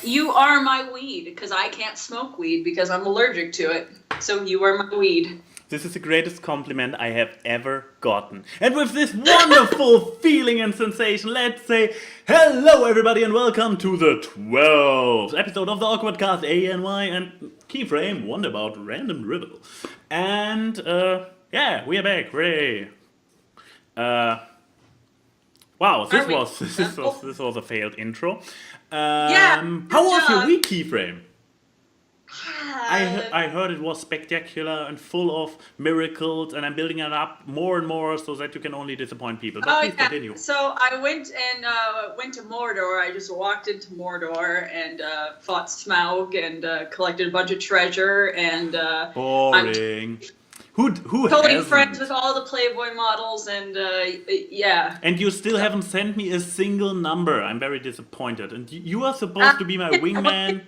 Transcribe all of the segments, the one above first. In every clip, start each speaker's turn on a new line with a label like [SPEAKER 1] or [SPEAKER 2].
[SPEAKER 1] You are my weed, because I can't smoke weed because I'm allergic to it. So you are my weed.
[SPEAKER 2] This is the greatest compliment I have ever gotten. And with this wonderful feeling and sensation, let's say hello everybody and welcome to the 12th episode of the AWKWARDCast, ANY and Keyframe, Wonder About Random Dribble. And yeah, we are back, hooray. Wow, this was a failed intro.
[SPEAKER 1] Yeah,
[SPEAKER 2] how was
[SPEAKER 1] job.
[SPEAKER 2] your week, Keyframe? I heard it was spectacular and full of miracles, and I'm building it up more and more so that you can only disappoint people. But please continue.
[SPEAKER 1] So I went to Mordor. I just walked into Mordor and fought Smaug and collected a bunch of treasure and
[SPEAKER 2] boring. Who
[SPEAKER 1] totally
[SPEAKER 2] hasn't?
[SPEAKER 1] friends with all the Playboy models and yeah.
[SPEAKER 2] And you still haven't sent me a single number. I'm very disappointed. And you are supposed to be my wingman.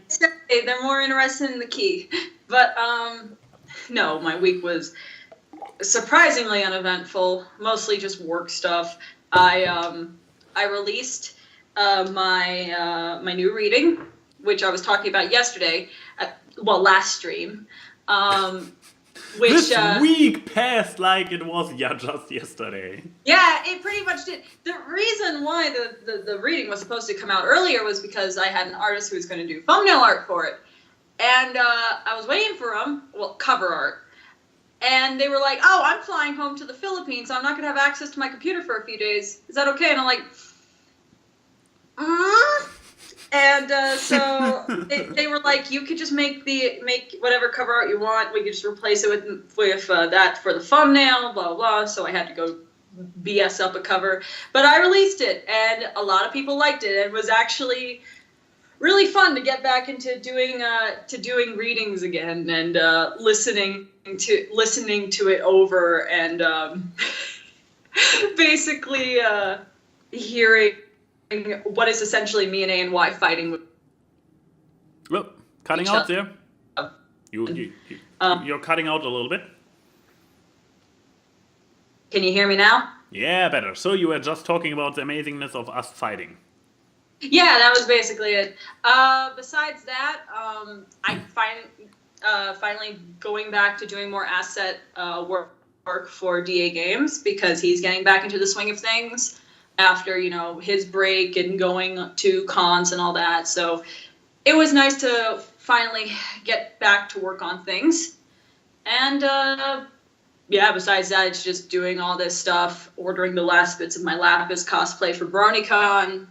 [SPEAKER 1] They're more interested in the key. But no, my week was surprisingly uneventful. Mostly just work stuff. I released my new reading, which I was talking about yesterday. Last stream. Which,
[SPEAKER 2] this week passed like it was just yesterday.
[SPEAKER 1] Yeah, it pretty much did. The reason why the reading was supposed to come out earlier was because I had an artist who was going to do thumbnail art for it. And I was waiting for them, cover art. And they were like, oh, I'm flying home to the Philippines, so I'm not going to have access to my computer for a few days. Is that okay? And I'm like, And so they were like, you could just make whatever cover art you want. We could just replace it with that for the thumbnail, blah, blah, blah. So I had to go BS up a cover. But I released it, and a lot of people liked it. It was actually really fun to get back into doing readings again and listening to it over and basically hearing what is essentially me and ANY fighting with.
[SPEAKER 2] Well, cutting out there. You're cutting out a little bit.
[SPEAKER 1] Can you hear me now?
[SPEAKER 2] Yeah, better. So you were just talking about the amazingness of us fighting.
[SPEAKER 1] Yeah, that was basically it. Besides that, I finally going back to doing more asset work for DA Games because he's getting back into the swing of things after, his break and going to cons and all that. So it was nice to finally get back to work on things. And besides that, it's just doing all this stuff, ordering the last bits of my Lapis cosplay for BronyCon.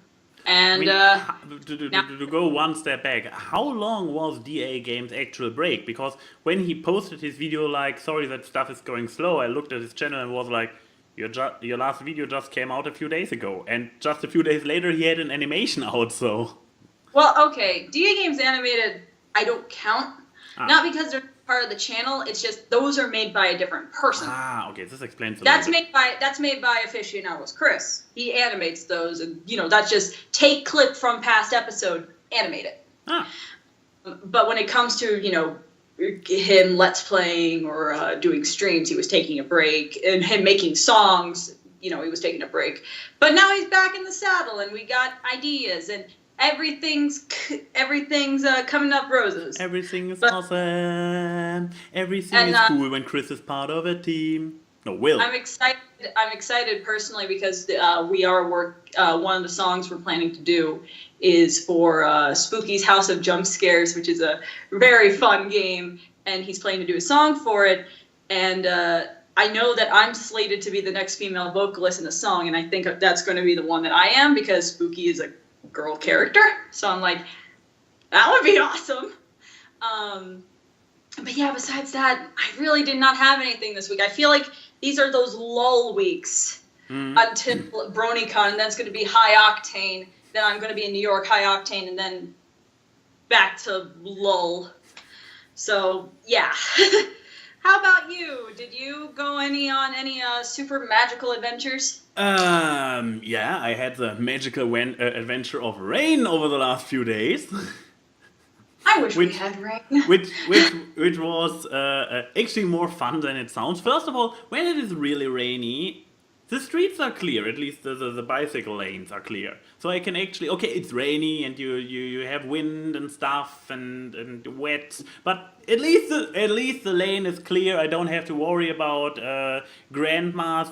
[SPEAKER 1] And
[SPEAKER 2] to go one step back, how long was DA Games' actual break? Because when he posted his video like, sorry that stuff is going slow, I looked at his channel and was like, your last video just came out a few days ago, and just a few days later he had an animation out, so...
[SPEAKER 1] Well, okay, DA Games animated, I don't count. Not because they're part of the channel, it's just those are made by a different person.
[SPEAKER 2] Okay, this explains
[SPEAKER 1] That's made by Aficionados Chris. He animates those, and, that's just take clip from past episode, animate it. But when it comes to, him let's playing or doing streams, he was taking a break, and him making songs, he was taking a break. But now he's back in the saddle, and we got ideas, and everything's coming up roses.
[SPEAKER 2] Everything is awesome. Everything is cool when Chris is part of a team. No, Will.
[SPEAKER 1] I'm excited personally because we are one of the songs we're planning to do is for Spooky's House of Jump Scares, which is a very fun game, and he's planning to do a song for it. And I know that I'm slated to be the next female vocalist in the song, and I think that's going to be the one that I am because Spooky is a girl character. So I'm like, that would be awesome. But yeah, besides that, I really did not have anything this week. I feel like these are those lull weeks until BronyCon, and then it's going to be High Octane. Then I'm going to be in New York, High Octane, and then back to lull. So, yeah. How about you? Did you go on any super magical adventures?
[SPEAKER 2] Yeah, I had the magical adventure of rain over the last few days.
[SPEAKER 1] I wish we had rain.
[SPEAKER 2] which was actually more fun than it sounds. First of all, when it is really rainy, The streets are clear, at least the bicycle lanes are clear. So I can actually, okay, it's rainy and you have wind and stuff and wet, but at least the lane is clear. I don't have to worry about grandmas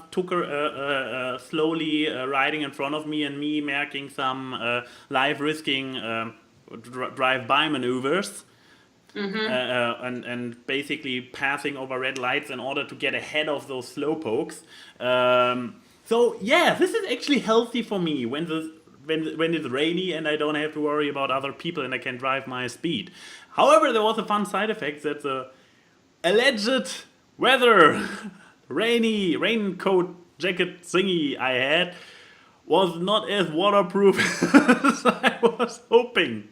[SPEAKER 2] slowly riding in front of me and me making some life-risking drive-by maneuvers. And basically passing over red lights in order to get ahead of those slowpokes. So yeah, this is actually healthy for me when it's rainy and I don't have to worry about other people and I can drive my speed. However, there was a fun side effect that the alleged weather raincoat jacket thingy I had was not as waterproof as I was hoping.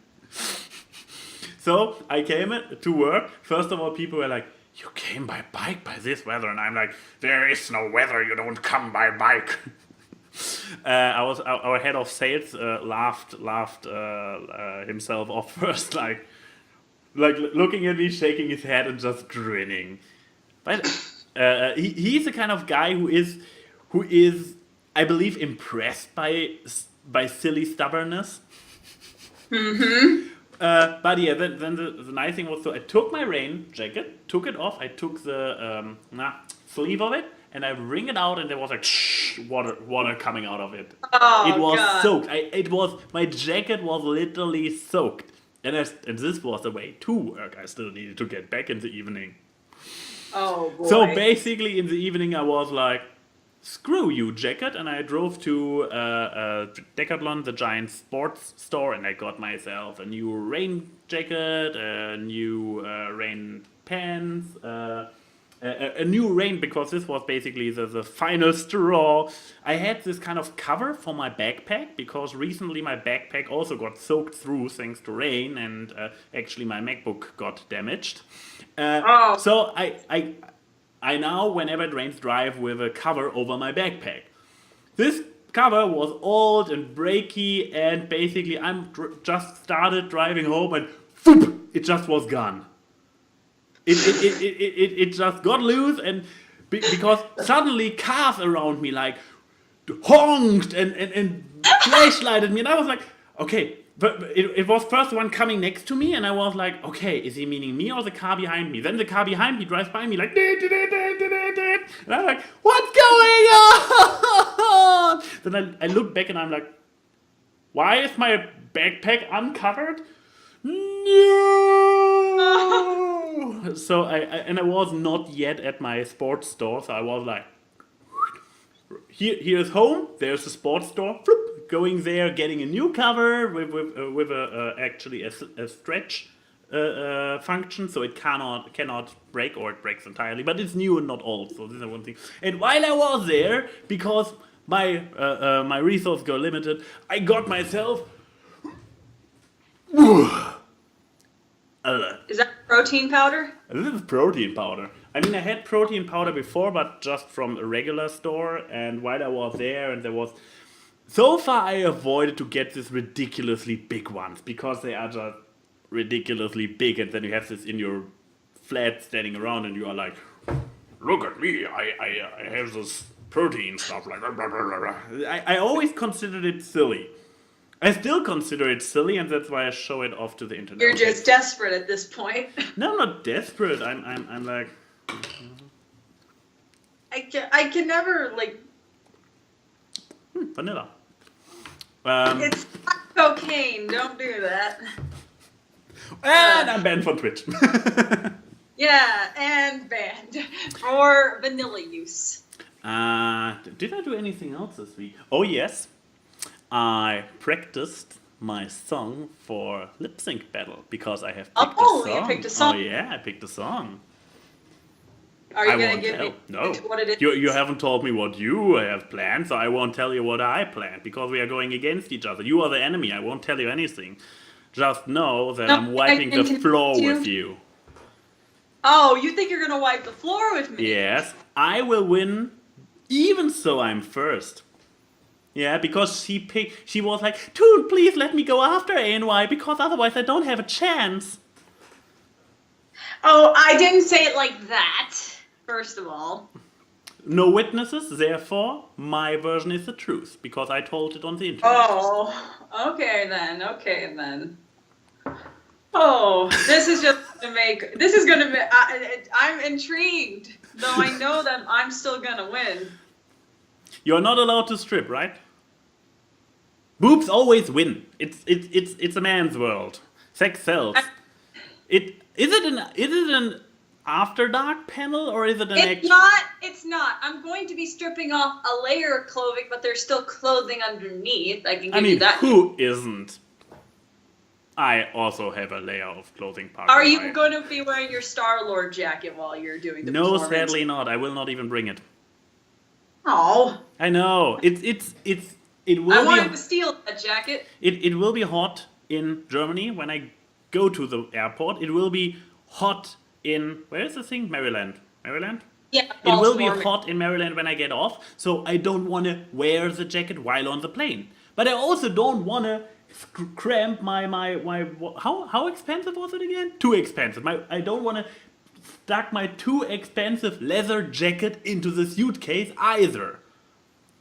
[SPEAKER 2] So I came to work. First of all, people were like, "You came by bike by this weather," and I'm like, "There is no weather. You don't come by bike." Our head of sales laughed himself off first, like looking at me, shaking his head, and just grinning. But he's the kind of guy who is, I believe, impressed by silly stubbornness. But yeah, then the nice thing was, so I took my rain jacket, took it off, I took the sleeve of it, and I wring it out, and there was like water coming out of it.
[SPEAKER 1] Oh,
[SPEAKER 2] it was
[SPEAKER 1] God.
[SPEAKER 2] soaked. My jacket was literally soaked, and this was the way to work. I still needed to get back in the evening.
[SPEAKER 1] Oh boy.
[SPEAKER 2] So basically, in the evening, I was like, "Screw you, jacket," and I drove to Decathlon, the giant sports store, and I got myself a new rain jacket, a new rain pants, a new rain, because this was basically the final straw. I had this kind of cover for my backpack, because recently my backpack also got soaked through thanks to rain, and actually my MacBook got damaged. So I now, whenever it rains, drive with a cover over my backpack. This cover was old and breaky, and basically just started driving home, and whoop, it just was gone. It just got loose, and because suddenly cars around me like honked and flashlighted me, and I was like, okay. But it was first one coming next to me, and I was like, okay, is he meaning me or the car behind me? Then the car behind me drives by me like, and I'm like, what's going on? Then I look back and I'm like, why is my backpack uncovered? No. So I was not yet at my sports store, so I was like, here's home. There's the sports store. Floop, going there, getting a new cover with actually a stretch function, so it cannot break, or it breaks entirely. But it's new and not old, so this is one thing. And while I was there, because my resources got limited, I got myself.
[SPEAKER 1] Is that protein powder?
[SPEAKER 2] This is protein powder. I mean, I had protein powder before, but just from a regular store. And while I was there, and there was... So far, I avoided to get these ridiculously big ones, because they are just ridiculously big. And then you have this in your flat standing around, and you are like, look at me, I have this protein stuff. Like, blah, blah, blah, blah. I always considered it silly. I still consider it silly, and that's why I show it off to the internet.
[SPEAKER 1] You're just desperate at this point.
[SPEAKER 2] No, I'm not desperate. I'm like...
[SPEAKER 1] I can never, like...
[SPEAKER 2] vanilla.
[SPEAKER 1] It's not cocaine. Don't do that.
[SPEAKER 2] And I'm banned from Twitch.
[SPEAKER 1] Yeah, and banned for vanilla use.
[SPEAKER 2] Did I do anything else this week? Oh, yes. I practiced my song for lip sync battle, because I have picked a song.
[SPEAKER 1] You picked a song.
[SPEAKER 2] Oh, yeah, I picked a song.
[SPEAKER 1] Are you going to give me what it is?
[SPEAKER 2] You haven't told me what you have planned, so I won't tell you what I planned, because we are going against each other. You are the enemy. I won't tell you anything. Just know that I'm wiping the floor with you.
[SPEAKER 1] Oh, you think you're going to wipe the floor with me?
[SPEAKER 2] Yes, I will win, even so I'm first. Yeah, because she was like, Toon, please let me go after ANY, because otherwise I don't have a chance.
[SPEAKER 1] Oh, I didn't say it like that, first of all.
[SPEAKER 2] no witnesses, therefore my version is the truth because I told it on the internet.
[SPEAKER 1] Oh, okay then. Oh, this is gonna make. I'm intrigued, though I know that I'm still gonna win.
[SPEAKER 2] You're not allowed to strip, right? Boobs always win. It's a man's world. Sex sells. Is it an After Dark panel or is it an
[SPEAKER 1] It's not. I'm going to be stripping off a layer of clothing, but there's still clothing underneath. I can give you that.
[SPEAKER 2] Who isn't? I also have a layer of clothing.
[SPEAKER 1] Are you going to be wearing your Star-Lord jacket while you're doing the performance?
[SPEAKER 2] No, sadly not. I will not even bring it.
[SPEAKER 1] Oh.
[SPEAKER 2] I know. It will
[SPEAKER 1] I wanted to steal that jacket.
[SPEAKER 2] It will be hot in Germany when I go to the airport. It will be hot in, where is the thing? Maryland.
[SPEAKER 1] Yeah,
[SPEAKER 2] it will be hot in Maryland when I get off, so I don't want to wear the jacket while on the plane. But I also don't want to cramp my how expensive was it again? Too expensive. I don't want to stuck my too expensive leather jacket into the suitcase either.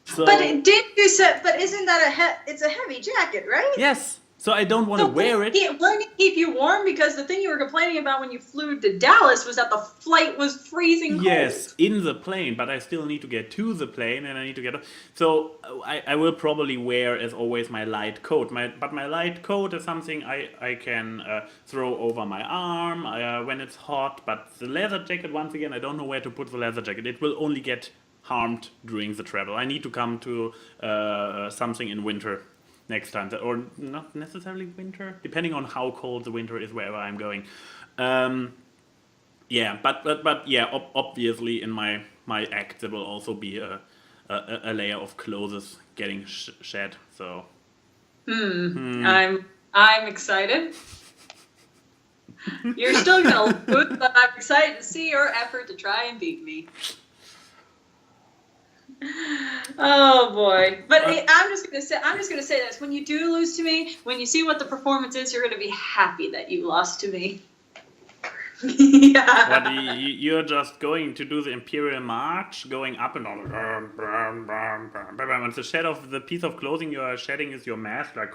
[SPEAKER 2] So,
[SPEAKER 1] but isn't that it's a heavy jacket, right?
[SPEAKER 2] Yes. So I don't want to wear it.
[SPEAKER 1] Wouldn't it keep you warm? Because the thing you were complaining about when you flew to Dallas was that the flight was freezing cold.
[SPEAKER 2] Yes, in the plane, but I still need to get to the plane and I need to get... So I will probably wear, as always, my light coat. But my light coat is something I can throw over my arm when it's hot. But the leather jacket, once again, I don't know where to put the leather jacket. It will only get harmed during the travel. I need to come to something in winter next time, or not necessarily winter, depending on how cold the winter is wherever I'm going. Yeah, but yeah, obviously in my act there will also be a layer of clothes getting shed. So
[SPEAKER 1] I'm excited. You're still gonna lose, but I'm excited to see your effort to try and beat me. Oh boy! But I'm just gonna say this: when you do lose to me, when you see what the performance is, you're gonna be happy that you lost to me. Yeah.
[SPEAKER 2] But you're just going to do the Imperial March, going up and on. And the shed of the piece of clothing you are shedding is your mask. Like,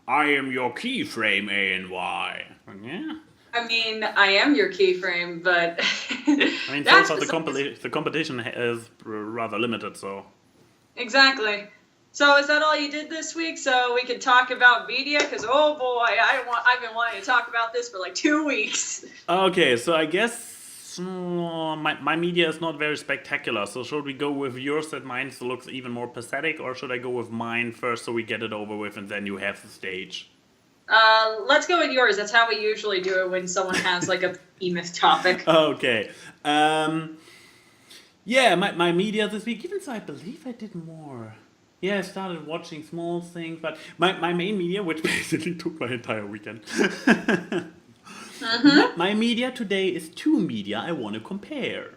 [SPEAKER 2] I am your keyframe, A&Y. Yeah.
[SPEAKER 1] I mean, I am your keyframe, but
[SPEAKER 2] I mean, so far the competition is rather limited, so.
[SPEAKER 1] Exactly. So is that all you did this week? So we could talk about media? Because oh boy, I've been wanting to talk about this for like 2 weeks.
[SPEAKER 2] Okay, so I guess my media is not very spectacular. So should we go with yours that mine looks even more pathetic, or should I go with mine first so we get it over with and then you have the stage?
[SPEAKER 1] Let's go with yours. That's how we usually do it when someone has like a behemoth topic.
[SPEAKER 2] Okay. Yeah, my media this week, even so I believe I did more. Yeah, I started watching small things, but my main media, which basically took my entire weekend. My media today is two media I want to compare.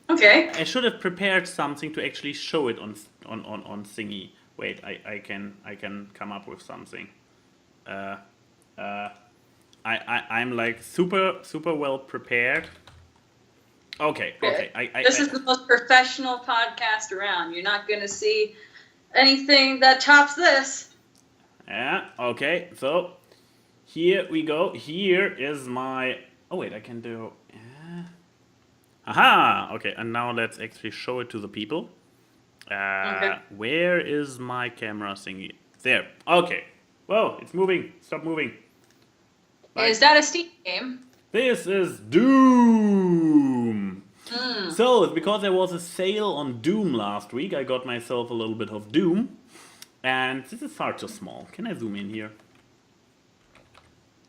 [SPEAKER 1] Okay.
[SPEAKER 2] I should have prepared something to actually show it on Thingy. Wait, I can come up with something. I'm like super well prepared. Okay.
[SPEAKER 1] This is the most professional podcast around. You're not gonna see anything that tops this.
[SPEAKER 2] Yeah. Okay. So here we go. Here is my. Oh wait, I can do. Aha. Okay, and now let's actually show it to the people.
[SPEAKER 1] Okay.
[SPEAKER 2] Where is my camera thingy? There. Okay. Whoa, it's moving. Stop moving. Like,
[SPEAKER 1] is that a Steam game?
[SPEAKER 2] This is Doom. So, it's because there was a sale on Doom last week, I got myself a little bit of Doom. And this is far too small. Can I zoom in here?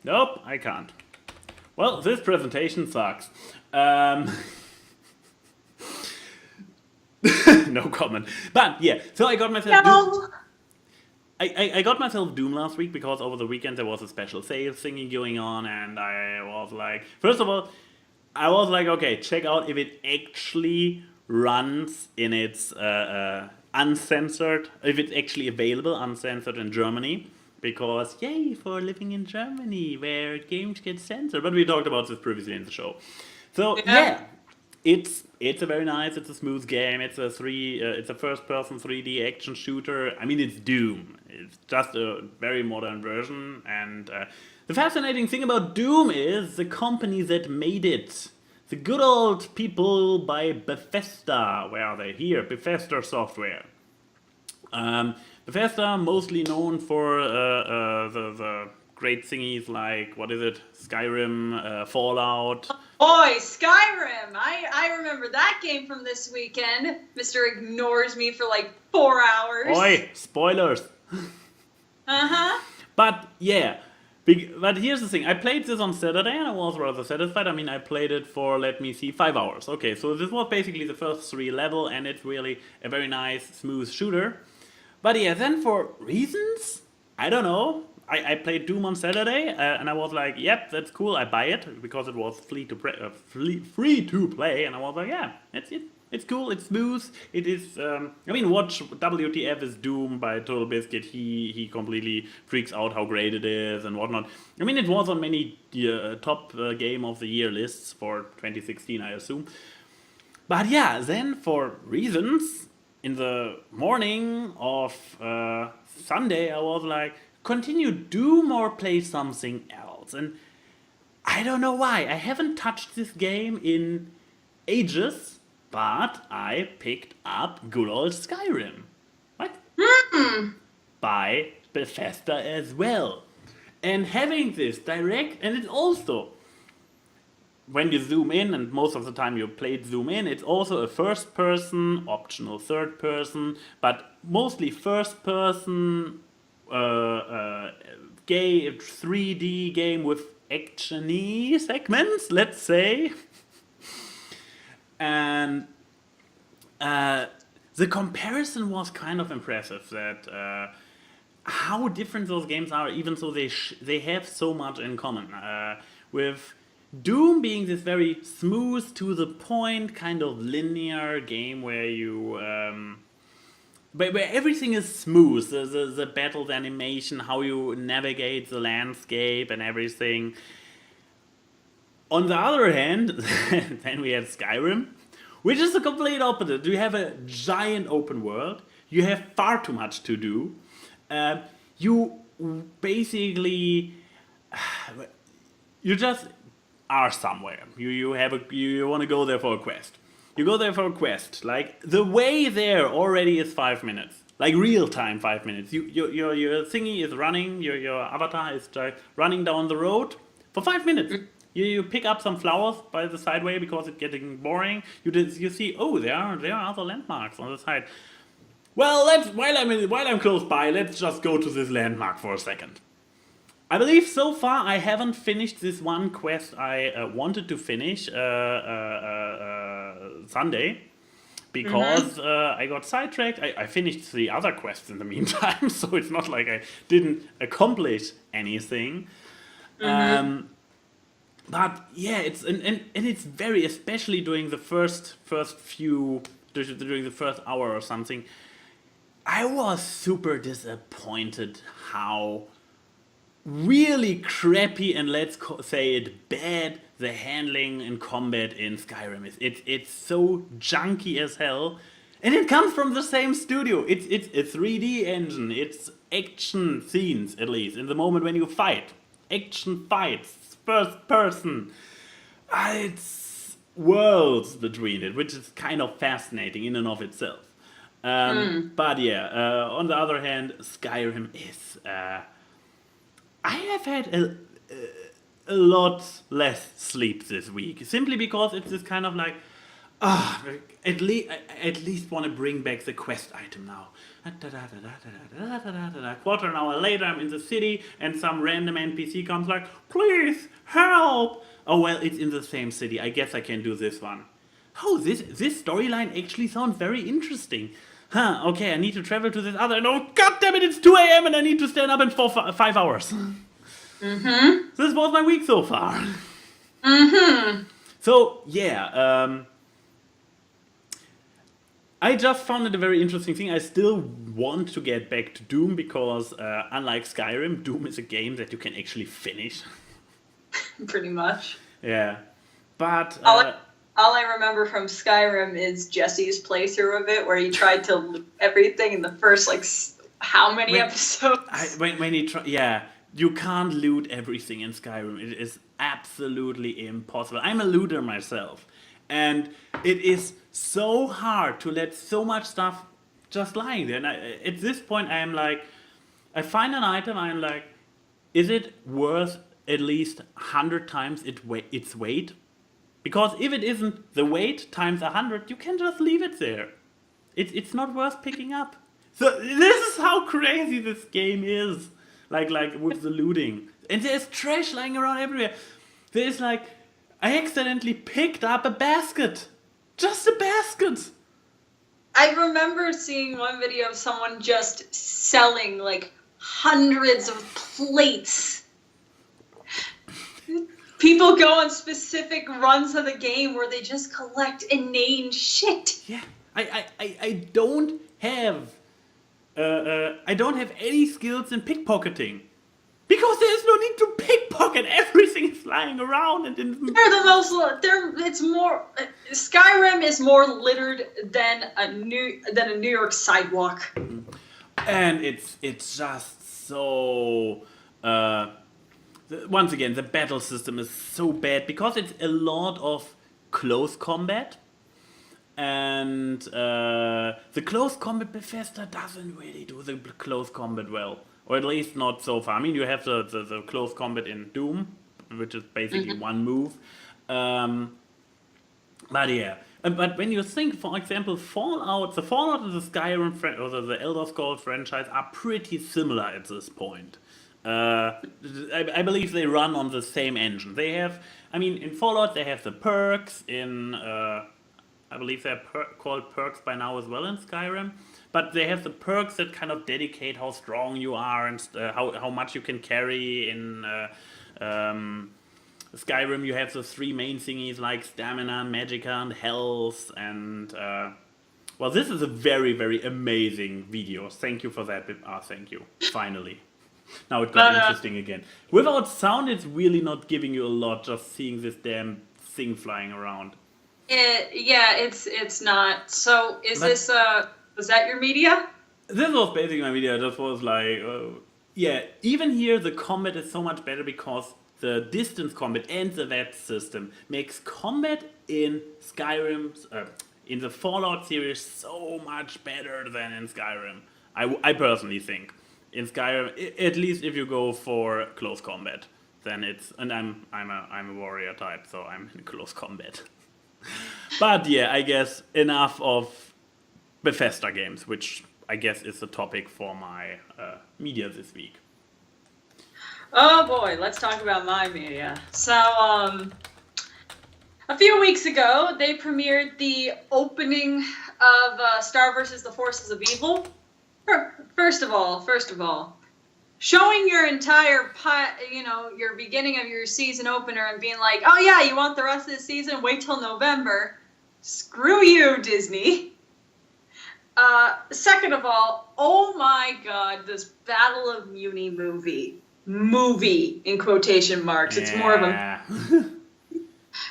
[SPEAKER 2] Nope, I can't. Well, this presentation sucks. No comment. But yeah, so I got myself Doom. I got myself Doom last week because over the weekend there was a special sale thingy going on, and I was like, first of all, I was like, okay, check out if it actually runs in its uncensored, if it's actually available uncensored in Germany, because yay for living in Germany where games get censored. But we talked about this previously in the show. So yeah, it's a very nice, it's a smooth game. It's a first-person 3D action shooter. I mean, it's Doom. It's just a very modern version. And the fascinating thing about Doom is the company that made it. The good old people by Bethesda. Where are they? Here, Bethesda Software. Bethesda, mostly known for the great thingies like, what is it? Skyrim, Fallout.
[SPEAKER 1] Boy, Skyrim! I remember that game from this weekend. Mr. ignores me for like 4 hours.
[SPEAKER 2] Oi, spoilers.
[SPEAKER 1] Uh-huh.
[SPEAKER 2] But yeah, but here's the thing. I played this on Saturday and I was rather satisfied. I mean, I played it for, let me see, 5 hours. Okay, so this was basically the first 3 level and it's really a very nice, smooth shooter. But yeah, then for reasons, I don't know. I played Doom on Saturday and I was like, yep, that's cool. I buy it because it was free to play, and I was like, yeah, it's cool. It's smooth. It is. I mean, watch WTF is Doom by Total Biscuit. He completely freaks out how great it is and whatnot. I mean, it was on many top game of the year lists for 2016, I assume. But yeah, then for reasons, in the morning of Sunday, I was like, continue Doom or play something else. And I don't know why. I haven't touched this game in ages, but I picked up good old Skyrim. What? By Bethesda as well. And having this direct, and it's also, when you zoom in, and most of the time you played zoom in, it's also a first person, optional third person, but mostly first person 3D game with action-y segments, let's say. And the comparison was kind of impressive, that how different those games are, even though they have so much in common. With Doom being this very smooth, to the point, kind of linear game where you where everything is smooth, the battles animation, how you navigate the landscape and everything. On the other hand, then we have Skyrim, which is the complete opposite. You have a giant open world, you have far too much to do, you basically, you just are somewhere. You want to go there for a quest. You go there for a quest. Like, the way there already is 5 minutes. Like, real time 5 minutes. Your thingy is running, your avatar is just running down the road for 5 minutes. You pick up some flowers by the sideway because it's getting boring. You see, oh, there are other landmarks on the side. Well, while I'm close by, let's just go to this landmark for a second. I believe so far I haven't finished this one quest I wanted to finish Sunday, because I got sidetracked. I finished the other quests in the meantime, so it's not like I didn't accomplish anything. But yeah, it's and it's very, especially during the first hour or something, I was super disappointed how really crappy, and let's say it, bad, the handling in combat in Skyrim is. It's so junky as hell, and it comes from the same studio. It's a 3D engine. It's action scenes, at least in the moment when you fight, action fights, first person. It's worlds between it, which is kind of fascinating in and of itself. But yeah, on the other hand, Skyrim is. I have had a lot less sleep this week, simply because it's this kind of like, at least want to bring back the quest item now. Quarter an hour later, I'm in the city, and some random NPC comes like, please help. Oh well, it's in the same city. I guess I can do this one. Oh, this storyline actually sounds very interesting. Huh, okay, I need to travel to this other... No, goddammit, it's 2 a.m. and I need to stand up in 5 hours. This was my week so far. So, yeah, I just found it a very interesting thing. I still want to get back to Doom because, unlike Skyrim, Doom is a game that you can actually finish.
[SPEAKER 1] Pretty much.
[SPEAKER 2] Yeah. But...
[SPEAKER 1] All I remember from Skyrim is Jesse's playthrough of it, where he tried to loot everything in the first, like, how many episodes?
[SPEAKER 2] When he you can't loot everything in Skyrim. It is absolutely impossible. I'm a looter myself, and it is so hard to let so much stuff just lying there. And at this point, I am like, I find an item, I'm like, is it worth at least 100 times its weight? Because if it isn't the weight times 100, you can just leave it there. It's not worth picking up. So this is how crazy this game is. Like with the looting. And there's trash lying around everywhere. There's like, I accidentally picked up a basket. Just a basket.
[SPEAKER 1] I remember seeing one video of someone just selling like hundreds of plates. People go on specific runs of the game where they just collect inane shit.
[SPEAKER 2] Yeah, I don't have any skills in pickpocketing. Because there's no need to pickpocket. Everything is lying around, and
[SPEAKER 1] they're the most. It's more. Skyrim is more littered than a New York sidewalk.
[SPEAKER 2] And it's just so. Once again, the battle system is so bad because it's a lot of close combat. And the close combat Bethesda doesn't really do the close combat well. Or at least not so far. I mean, you have the close combat in Doom, which is basically one move. But yeah. But when you think, for example, Fallout, the Fallout and the Skyrim or the Elder Scrolls franchise are pretty similar at this point. I believe they run on the same engine. They have, I mean, in Fallout they have the perks. In I believe they're called perks by now as well in Skyrim. But they have the perks that kind of dedicate how strong you are and how much you can carry. In Skyrim you have the three main thingies like stamina, magicka, and health. And well, this is a very, very amazing video. Thank you for that. Thank you. Finally. Now it got interesting again. Without sound, it's really not giving you a lot, just seeing this damn thing flying around.
[SPEAKER 1] It's not. So was that your media?
[SPEAKER 2] This was basically my media. Just was like, even here the combat is so much better because the distance combat and the VATS system makes combat in Skyrim, in the Fallout series, so much better than in Skyrim. I personally think. In Skyrim, at least if you go for close combat, then it's, and I'm a warrior type, so I'm in close combat. But yeah, I guess enough of Bethesda games, which I guess is the topic for my media this week.
[SPEAKER 1] Oh boy, let's talk about my media. So, a few weeks ago, they premiered the opening of Star vs. the Forces of Evil. First of all, showing your entire, your beginning of your season opener and being like, oh yeah, you want the rest of the season? Wait till November. Screw you, Disney. Second of all, oh my god, this Battle of Muni movie in quotation marks. It's more of a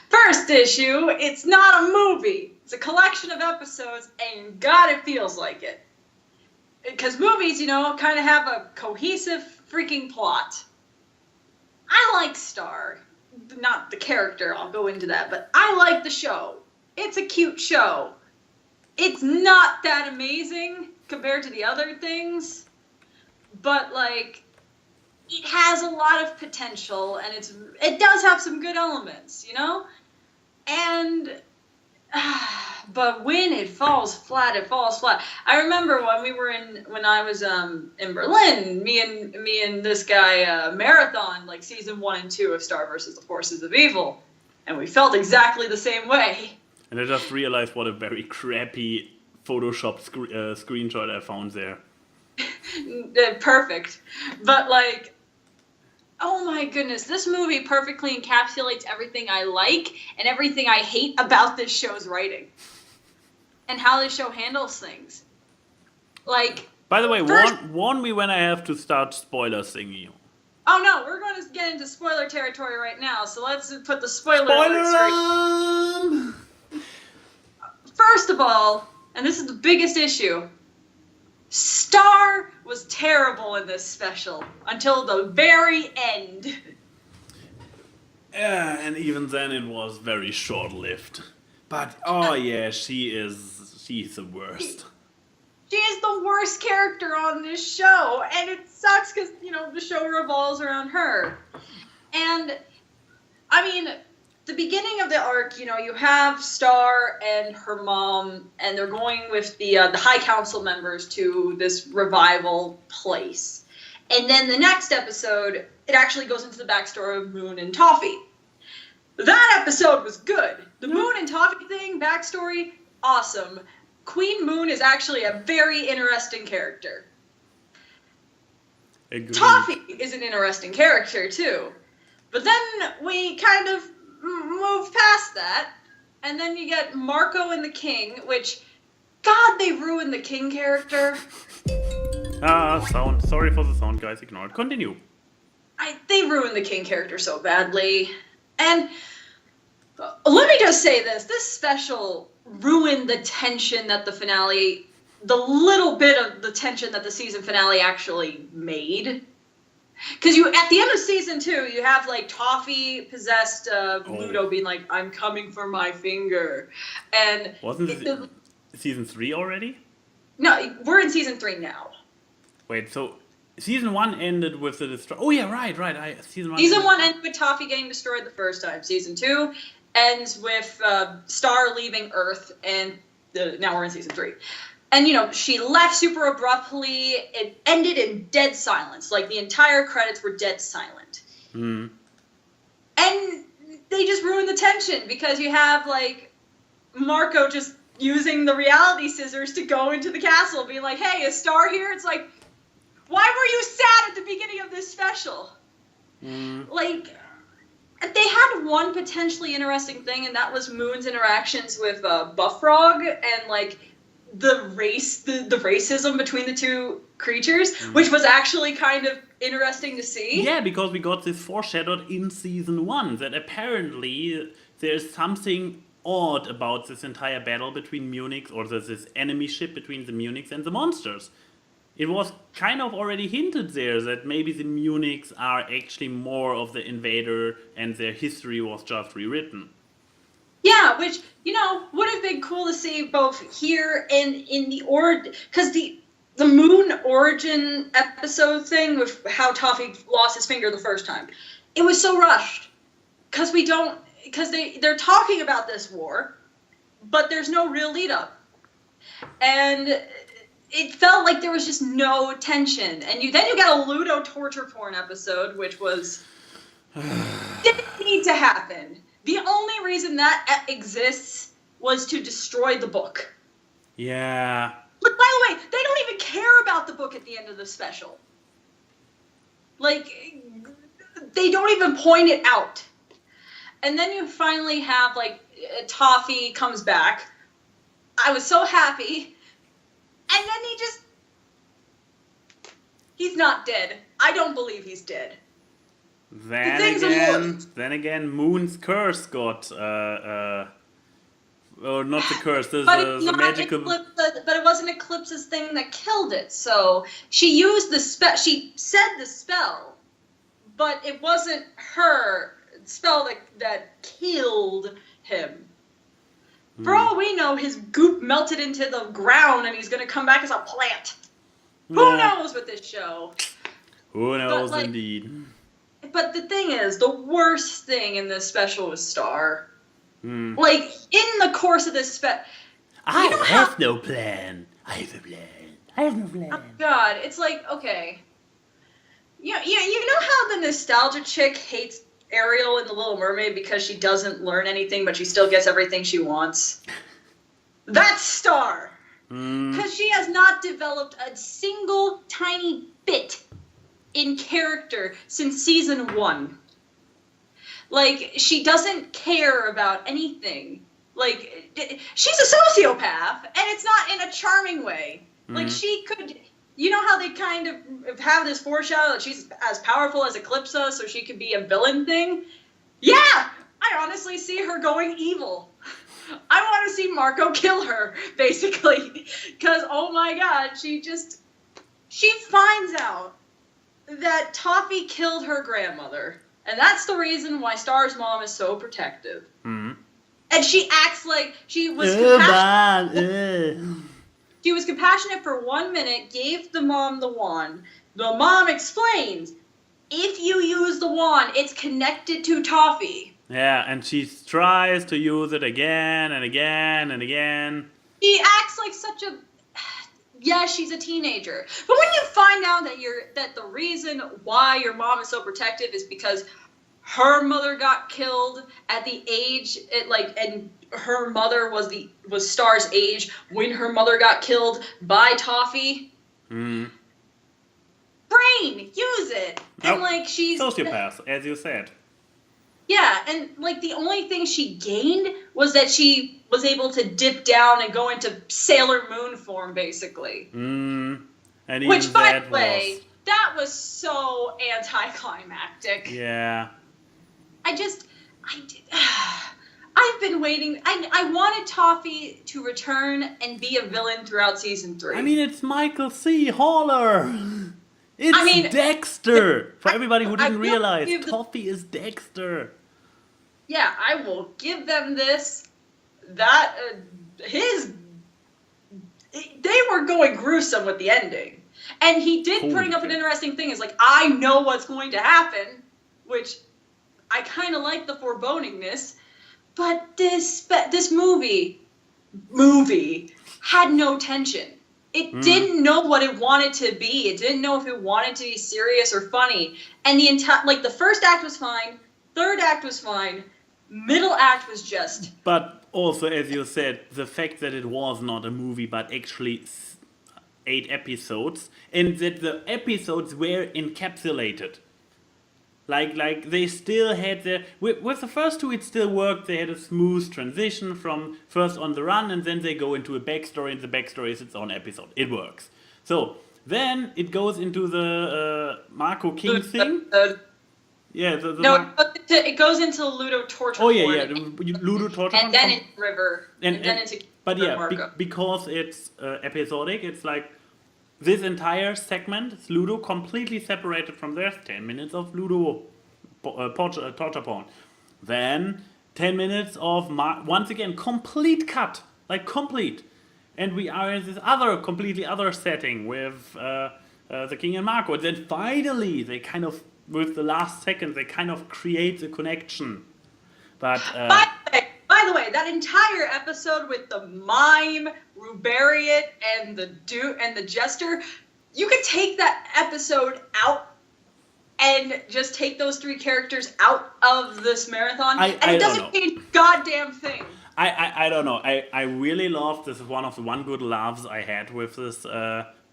[SPEAKER 1] first issue. It's not a movie. It's a collection of episodes, and God, it feels like it. Because movies, kind of have a cohesive freaking plot. I like Star. Not the character, I'll go into that, but I like the show. It's a cute show. It's not that amazing compared to the other things, but, it has a lot of potential, and it does have some good elements, And... but when it falls flat, it falls flat. I remember when I was in Berlin, me and this guy marathon season 1 and 2 of Star vs. the Forces of Evil, and we felt exactly the same way.
[SPEAKER 2] And I just realized what a very crappy Photoshop screenshot I found there.
[SPEAKER 1] Perfect, but oh my goodness, this movie perfectly encapsulates everything I like and everything I hate about this show's writing. And how this show handles things.
[SPEAKER 2] By the way, warn me when I have to start spoiler singing you.
[SPEAKER 1] Oh no, we're going to get into spoiler territory right now, so let's put the spoiler
[SPEAKER 2] Spoiler
[SPEAKER 1] alert straight. First of all, and this is the biggest issue, Star was terrible in this special until the very end.
[SPEAKER 2] Yeah, and even then it was very short-lived. But, oh yeah, she's the worst.
[SPEAKER 1] She is the worst character on this show, and it sucks because, the show revolves around her. And, I mean, the beginning of the arc, you have Star and her mom, and they're going with the High Council members to this revival place. And then the next episode, it actually goes into the backstory of Moon and Toffee. That episode was good. The Moon and Toffee thing, backstory, awesome. Queen Moon is actually a very interesting character.
[SPEAKER 2] Agreed.
[SPEAKER 1] Toffee is an interesting character, too. But then we kind of move past that, and then you get Marco and the King, which, God, they ruined the King character.
[SPEAKER 2] Sound. Sorry for the sound, guys. Ignore it. Continue.
[SPEAKER 1] They ruined the King character so badly. And let me just say this special ruined the tension that the finale, the little bit of the tension that the season finale actually made. Because at the end of season 2, you have, Toffee possessed Ludo being like, I'm coming for my finger. And
[SPEAKER 2] wasn't it season 3 already?
[SPEAKER 1] No, we're in season 3 now.
[SPEAKER 2] Wait, so season 1 ended with the destroy. Oh yeah, right. Season
[SPEAKER 1] 1 ended with Toffee getting destroyed the first time. Season 2 ends with Star leaving Earth, and now we're in season 3. And, she left super abruptly. It ended in dead silence. The entire credits were dead silent.
[SPEAKER 2] Mm.
[SPEAKER 1] And they just ruined the tension because you have, Marco just using the reality scissors to go into the castle, being like, hey, is Star here? It's like, why were you sad at the beginning of this special?
[SPEAKER 2] Mm.
[SPEAKER 1] They had one potentially interesting thing, and that was Moon's interactions with Buffrog and, the racism between the two creatures, which was actually kind of interesting to see.
[SPEAKER 2] Yeah, because we got this foreshadowed in season 1, that apparently there's something odd about this entire battle between Munichs, or this enemy ship between the Munichs and the monsters. It was kind of already hinted there that maybe the Munichs are actually more of the invader and their history was just rewritten.
[SPEAKER 1] Yeah, which, would have been cool to see both here and in the because the Moon origin episode thing with how Toffee lost his finger the first time, it was so rushed. Because they're talking about this war, but there's no real lead up. And it felt like there was just no tension. And then you got a Ludo torture porn episode, which didn't need to happen. The only reason that exists was to destroy the book.
[SPEAKER 2] Yeah.
[SPEAKER 1] But by the way, they don't even care about the book at the end of the special. They don't even point it out. And then you finally have, Toffee comes back. I was so happy. And then he's not dead. I don't believe he's dead.
[SPEAKER 2] Then again, Moon's curse got, or not the curse, the magical...
[SPEAKER 1] But it wasn't Eclipse's thing that killed it, so she used the spell, she said the spell, but it wasn't her spell that killed him. For all we know, his goop melted into the ground and he's gonna come back as a plant. Who knows with this show?
[SPEAKER 2] Who knows, indeed.
[SPEAKER 1] But the thing is, the worst thing in this special was Star.
[SPEAKER 2] Mm.
[SPEAKER 1] In the course of this
[SPEAKER 2] I have no plan. I have no plan.
[SPEAKER 1] Oh, God, it's okay. You know how the nostalgia chick hates Ariel in The Little Mermaid because she doesn't learn anything, but she still gets everything she wants? That's Star. Because she has not developed a single tiny bit in character since season 1. She doesn't care about anything. She's a sociopath, and it's not in a charming way. She could... You know how they kind of have this foreshadow that she's as powerful as Eclipse, so she could be a villain thing? Yeah! I honestly see her going evil. I want to see Marco kill her, basically. Because, oh my god, she finds out that Toffee killed her grandmother. And that's the reason why Star's mom is so protective.
[SPEAKER 2] Mm-hmm.
[SPEAKER 1] And she acts like she was compassionate. She was compassionate for 1 minute, gave the mom the wand. The mom explains, if you use the wand, it's connected to Toffee.
[SPEAKER 2] Yeah, and she tries to use it again and again and again.
[SPEAKER 1] She acts like such a... Yeah, she's a teenager. But when you find out that the reason why your mom is so protective is because her mother got killed at the age, and her mother was Star's age when her mother got killed by Toffee.
[SPEAKER 2] Mm.
[SPEAKER 1] Brain, use it. And she's
[SPEAKER 2] sociopath, as you said.
[SPEAKER 1] Yeah, and the only thing she gained was that she was able to dip down and go into Sailor Moon form, basically.
[SPEAKER 2] And
[SPEAKER 1] which, by the way, that was so anticlimactic.
[SPEAKER 2] Yeah.
[SPEAKER 1] I've been waiting. I wanted Toffee to return and be a villain throughout season 3.
[SPEAKER 2] I mean, it's Michael C. Haller. It's Dexter. For everybody who didn't realize, Toffee is Dexter.
[SPEAKER 1] Yeah, I will give them this. They were going gruesome with the ending. And he did bring up an interesting thing. Is I know what's going to happen, which I kind of like the forebodingness. But this movie had no tension. It didn't know what it wanted to be. It didn't know if it wanted to be serious or funny. And the entire, the first act was fine, third act was fine, middle act was just.
[SPEAKER 2] But also, as you said, the fact that it was not a movie, but actually 8 episodes, and that the episodes were encapsulated. Like they still had with the first 2 it still worked. They had a smooth transition from first on the run and then they go into a backstory, and the backstory is its own episode. It works. So then it goes into the Marco King thing. Yeah,
[SPEAKER 1] it goes into Ludo Torture.
[SPEAKER 2] Oh yeah, Ludo Torture.
[SPEAKER 1] And then into River. And then into
[SPEAKER 2] but yeah,
[SPEAKER 1] Marco.
[SPEAKER 2] Because it's episodic, it's like this entire segment is Ludo completely separated from this. 10 minutes of Ludo torture porn. Then 10 minutes of, once again, complete cut. Complete. And we are in this completely other setting with the King and Marco. And then finally, they kind of, with the last second, they kind of create a connection. But...
[SPEAKER 1] By the way, that entire episode with the mime, Rubariot, and the jester, you could take that episode out and just take those 3 characters out of this marathon, and it doesn't change a goddamn thing.
[SPEAKER 2] I don't know. I really loved this. One of the one good laughs I had with this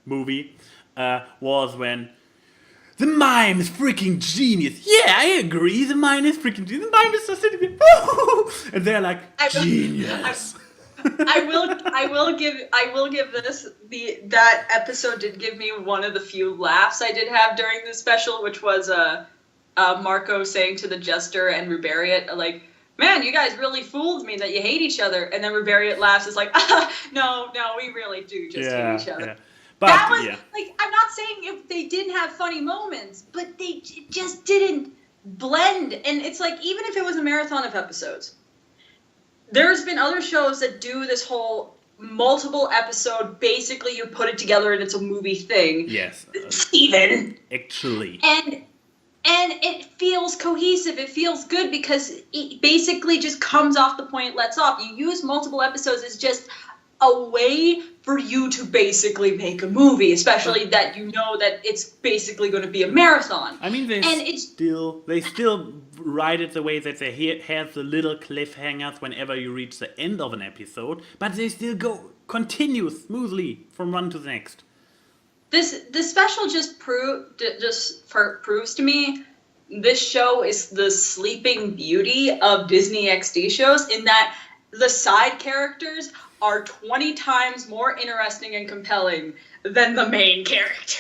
[SPEAKER 2] movie was when the mime is freaking genius. Yeah, I agree. The mime is freaking genius. The mime is so sitting there, and they're like, genius.
[SPEAKER 1] I will give this that episode did give me one of the few laughs I did have during the special, which was Marco saying to the jester and Rubariot, man, you guys really fooled me that you hate each other, and then Rubariot laughs. It's no, we really do just hate each other.
[SPEAKER 2] Yeah. But,
[SPEAKER 1] that was I'm not saying if they didn't have funny moments, but they just didn't blend. And it's even if it was a marathon of episodes, there's been other shows that do this whole multiple episode, basically you put it together and it's a movie thing.
[SPEAKER 2] Yes.
[SPEAKER 1] Steven.
[SPEAKER 2] Actually.
[SPEAKER 1] And it feels cohesive. It feels good because it basically just comes off the point it lets off. You use multiple episodes as just a way for you to basically make a movie, especially that you know that it's basically going to be a marathon.
[SPEAKER 2] I mean, they still write it the way that they have the little cliffhangers whenever you reach the end of an episode, but they still continue smoothly from one to the next.
[SPEAKER 1] This special just proves to me this show is the Sleeping Beauty of Disney XD shows, in that the side characters are 20 times more interesting and compelling than the main character.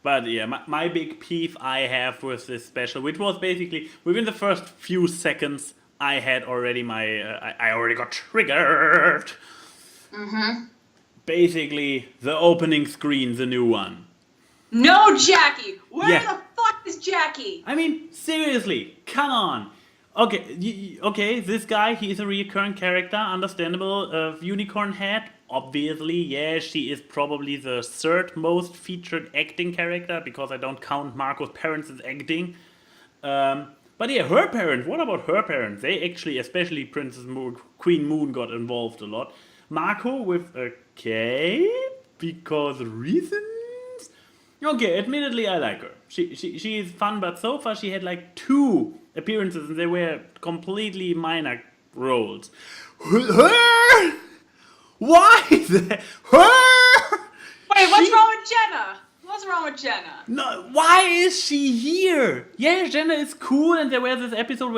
[SPEAKER 2] But yeah, my big peeve I have with this special, which was basically within the first few seconds, I had already I already got triggered.
[SPEAKER 1] Mm-hmm.
[SPEAKER 2] Basically, the opening screen, the new one.
[SPEAKER 1] No, Jackie! Where
[SPEAKER 2] Yeah.
[SPEAKER 1] the fuck is Jackie?
[SPEAKER 2] I mean, seriously, come on. Okay, okay, this guy, he is a recurrent character, understandable. Unicorn Head, obviously, yeah, she is probably the third most featured acting character, because I don't count Marco's parents as acting. But yeah, her parents, what about her parents? They actually, especially Princess Moon, Queen Moon got involved a lot. Marco with a cape, because reasons? Okay, admittedly I like her. She is fun, but so far she had like 2 appearances and they were completely minor roles. Her? Why? Her?
[SPEAKER 1] Wait, what's wrong with Jenna? What's wrong with Jenna?
[SPEAKER 2] No, why is she here? Yeah, Jenna is cool, and there was this episode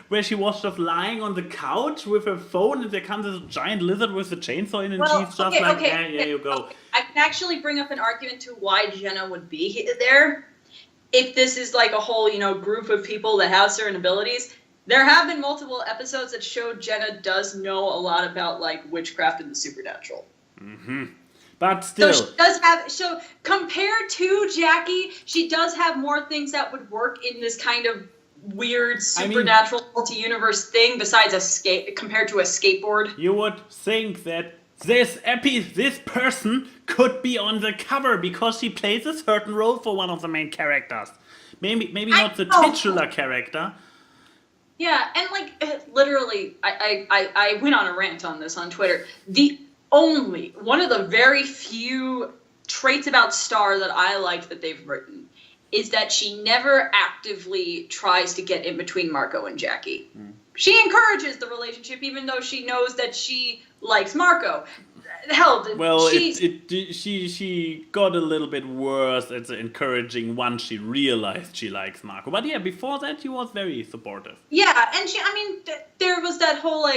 [SPEAKER 2] where she was just lying on the couch with her phone, and there comes this giant lizard with a chainsaw in, and she's just yeah, you go.
[SPEAKER 1] Okay. I can actually bring up an argument to why Jenna would be there. If this is like a whole, group of people that have certain abilities, there have been multiple episodes that show Jenna does know a lot about like witchcraft and the supernatural.
[SPEAKER 2] Mm-hmm. But still.
[SPEAKER 1] So she does have, compared to Jackie, she does have more things that would work in this kind of weird supernatural multi-universe thing besides compared to a skateboard.
[SPEAKER 2] You would think that this person could be on the cover because she plays a certain role for one of the main characters. Maybe not the titular character.
[SPEAKER 1] Yeah, and like literally, I went on a rant on this on Twitter. One of the very few traits about Star that I like that they've written is that she never actively tries to get in between Marco and Jackie. She encourages the relationship even though she knows that she likes Marco. Hell,
[SPEAKER 2] she got a little bit worse at the encouraging once she realized she likes Marco. But yeah, before that she was very supportive.
[SPEAKER 1] Yeah, and there was that whole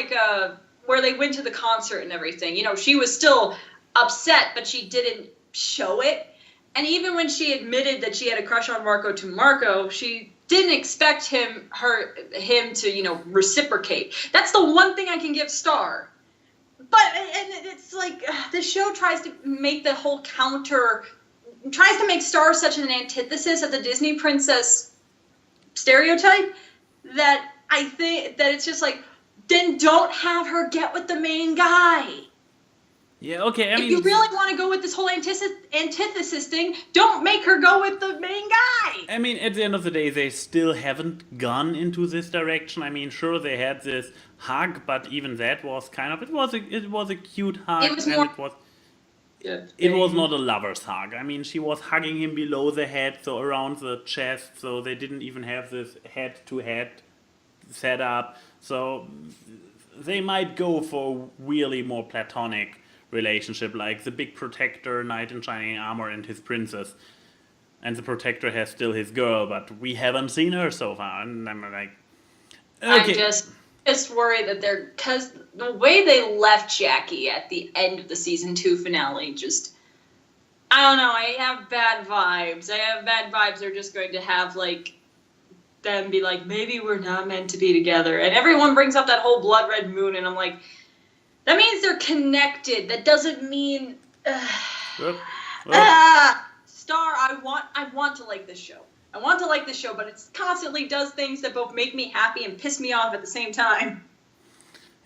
[SPEAKER 1] where they went to the concert and everything. She was still upset, but she didn't show it. And even when she admitted that she had a crush on Marco to Marco, she didn't expect him to, reciprocate. That's the one thing I can give Star. But it's like the show tries to make the whole tries to make Star such an antithesis of the Disney princess stereotype that I think that it's just like, then don't have her get with the main guy.
[SPEAKER 2] Yeah, okay,
[SPEAKER 1] if you really want to go with this whole antithesis thing, don't make her go with the main guy.
[SPEAKER 2] I mean, at the end of the day, they still haven't gone into this direction. I mean, sure, they had this hug, but even that was kind of, it was a cute hug.
[SPEAKER 1] It was more...
[SPEAKER 2] It was not a lover's hug. I mean, she was hugging him below the head, so around the chest, so they didn't even have this head-to-head set up. So they might go for a really more platonic relationship, like the big protector, knight in shining armor, and his princess. And the protector has still his girl, but we haven't seen her so far. And I'm like, okay.
[SPEAKER 1] I'm just worried that because the way they left Jackie at the end of the season 2 finale, I don't know, I have bad vibes. They're just going to have them be like, maybe we're not meant to be together. And everyone brings up that whole blood red moon, and I'm like, that means they're connected. That doesn't mean Star, I want to like this show. I want to like this show, but it constantly does things that both make me happy and piss me off at the same time.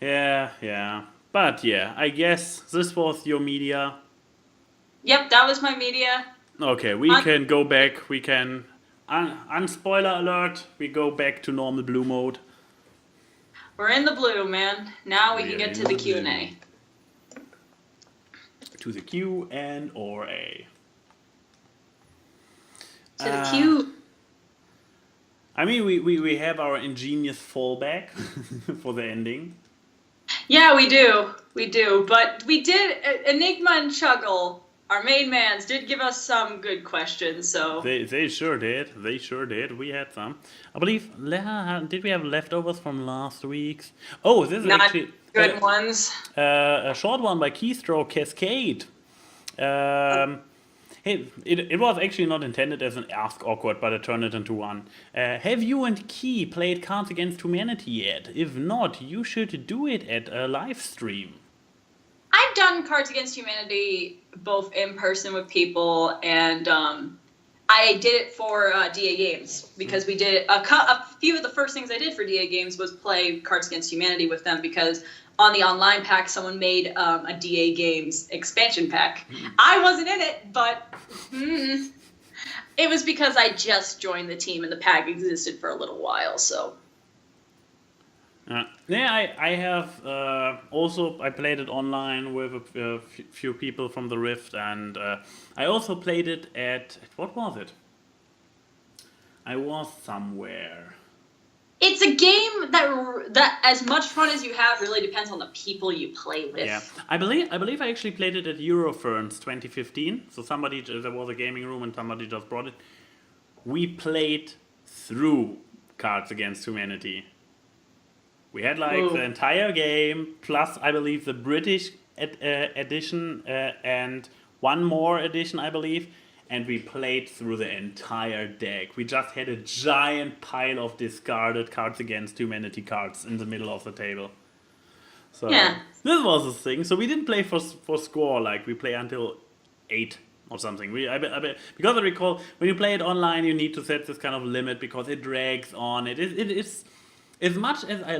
[SPEAKER 2] Yeah. But yeah, I guess this was your media.
[SPEAKER 1] Yep, that was my media.
[SPEAKER 2] Okay, we can go back. We can unspoiler alert. We go back to normal blue mode.
[SPEAKER 1] We're in the blue, man. Now we can get to the Q&A.
[SPEAKER 2] To the Q and or A.
[SPEAKER 1] To the Q.
[SPEAKER 2] I mean, we have our ingenious fallback for the ending.
[SPEAKER 1] Yeah, we do. But we did, Enigma and Chuggle, our main mans, did give us some good questions, so...
[SPEAKER 2] They sure did. We had some. I believe, did we have leftovers from last week's? Oh, this is
[SPEAKER 1] not
[SPEAKER 2] actually...
[SPEAKER 1] good ones.
[SPEAKER 2] A short one by Keystroke Cascade. Hey, it was actually not intended as an Ask Awkward, but I turned it into one. Have you and Key played Cards Against Humanity yet? If not, you should do it at a live stream.
[SPEAKER 1] I've done Cards Against Humanity both in person with people, and I did it for DA Games because we did a few of the first things I did for DA Games was play Cards Against Humanity with them because on the online pack someone made a DA Games expansion pack. I wasn't in it, but it was because I just joined the team and the pack existed for a little while, so.
[SPEAKER 2] Yeah, I have also I played it online with a few people from the Rift, and I also played it at what was it? I was somewhere.
[SPEAKER 1] It's a game that as much fun as you have really depends on the people you play with.
[SPEAKER 2] Yeah, I believe I actually played it at Euroferns 2015. So there was a gaming room and somebody just brought it. We played through Cards Against Humanity. We had the entire game, plus I believe the British edition and one more edition, I believe, and we played through the entire deck. We just had a giant pile of discarded Cards Against Humanity cards in the middle of the table. So
[SPEAKER 1] yeah.
[SPEAKER 2] This was the thing. So we didn't play for score, we play until 8 or something. Because I recall, when you play it online, you need to set this kind of limit because it drags on. It's as much as I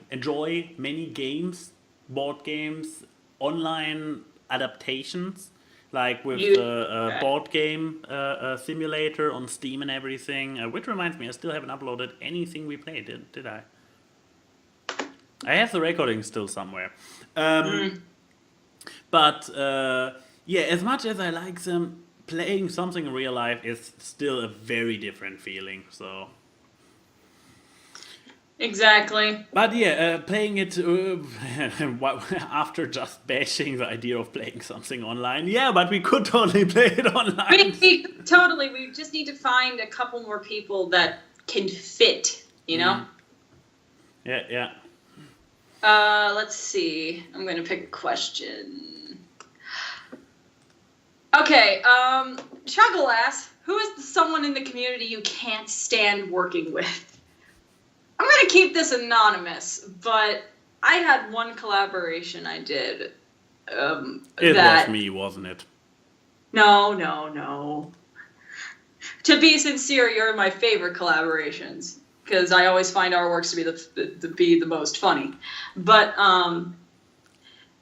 [SPEAKER 2] enjoy many games, board games, online adaptations, with the board game simulator on Steam and everything. Which reminds me, I still haven't uploaded anything we played, did I? I have the recording still somewhere. But as much as I like them, playing something in real life is still a very different feeling, so...
[SPEAKER 1] Exactly.
[SPEAKER 2] But playing it after just bashing the idea of playing something online. Yeah, but we could totally play it online.
[SPEAKER 1] We just need to find a couple more people that can fit, you know?
[SPEAKER 2] Yeah.
[SPEAKER 1] Let's see. I'm going to pick a question. Okay, Chuggalass, who is someone in the community you can't stand working with? I'm going to keep this anonymous, but I had one collaboration I did.
[SPEAKER 2] It was me, wasn't it?
[SPEAKER 1] No. To be sincere, you're my favorite collaborations, because I always find our works to be the most funny. But,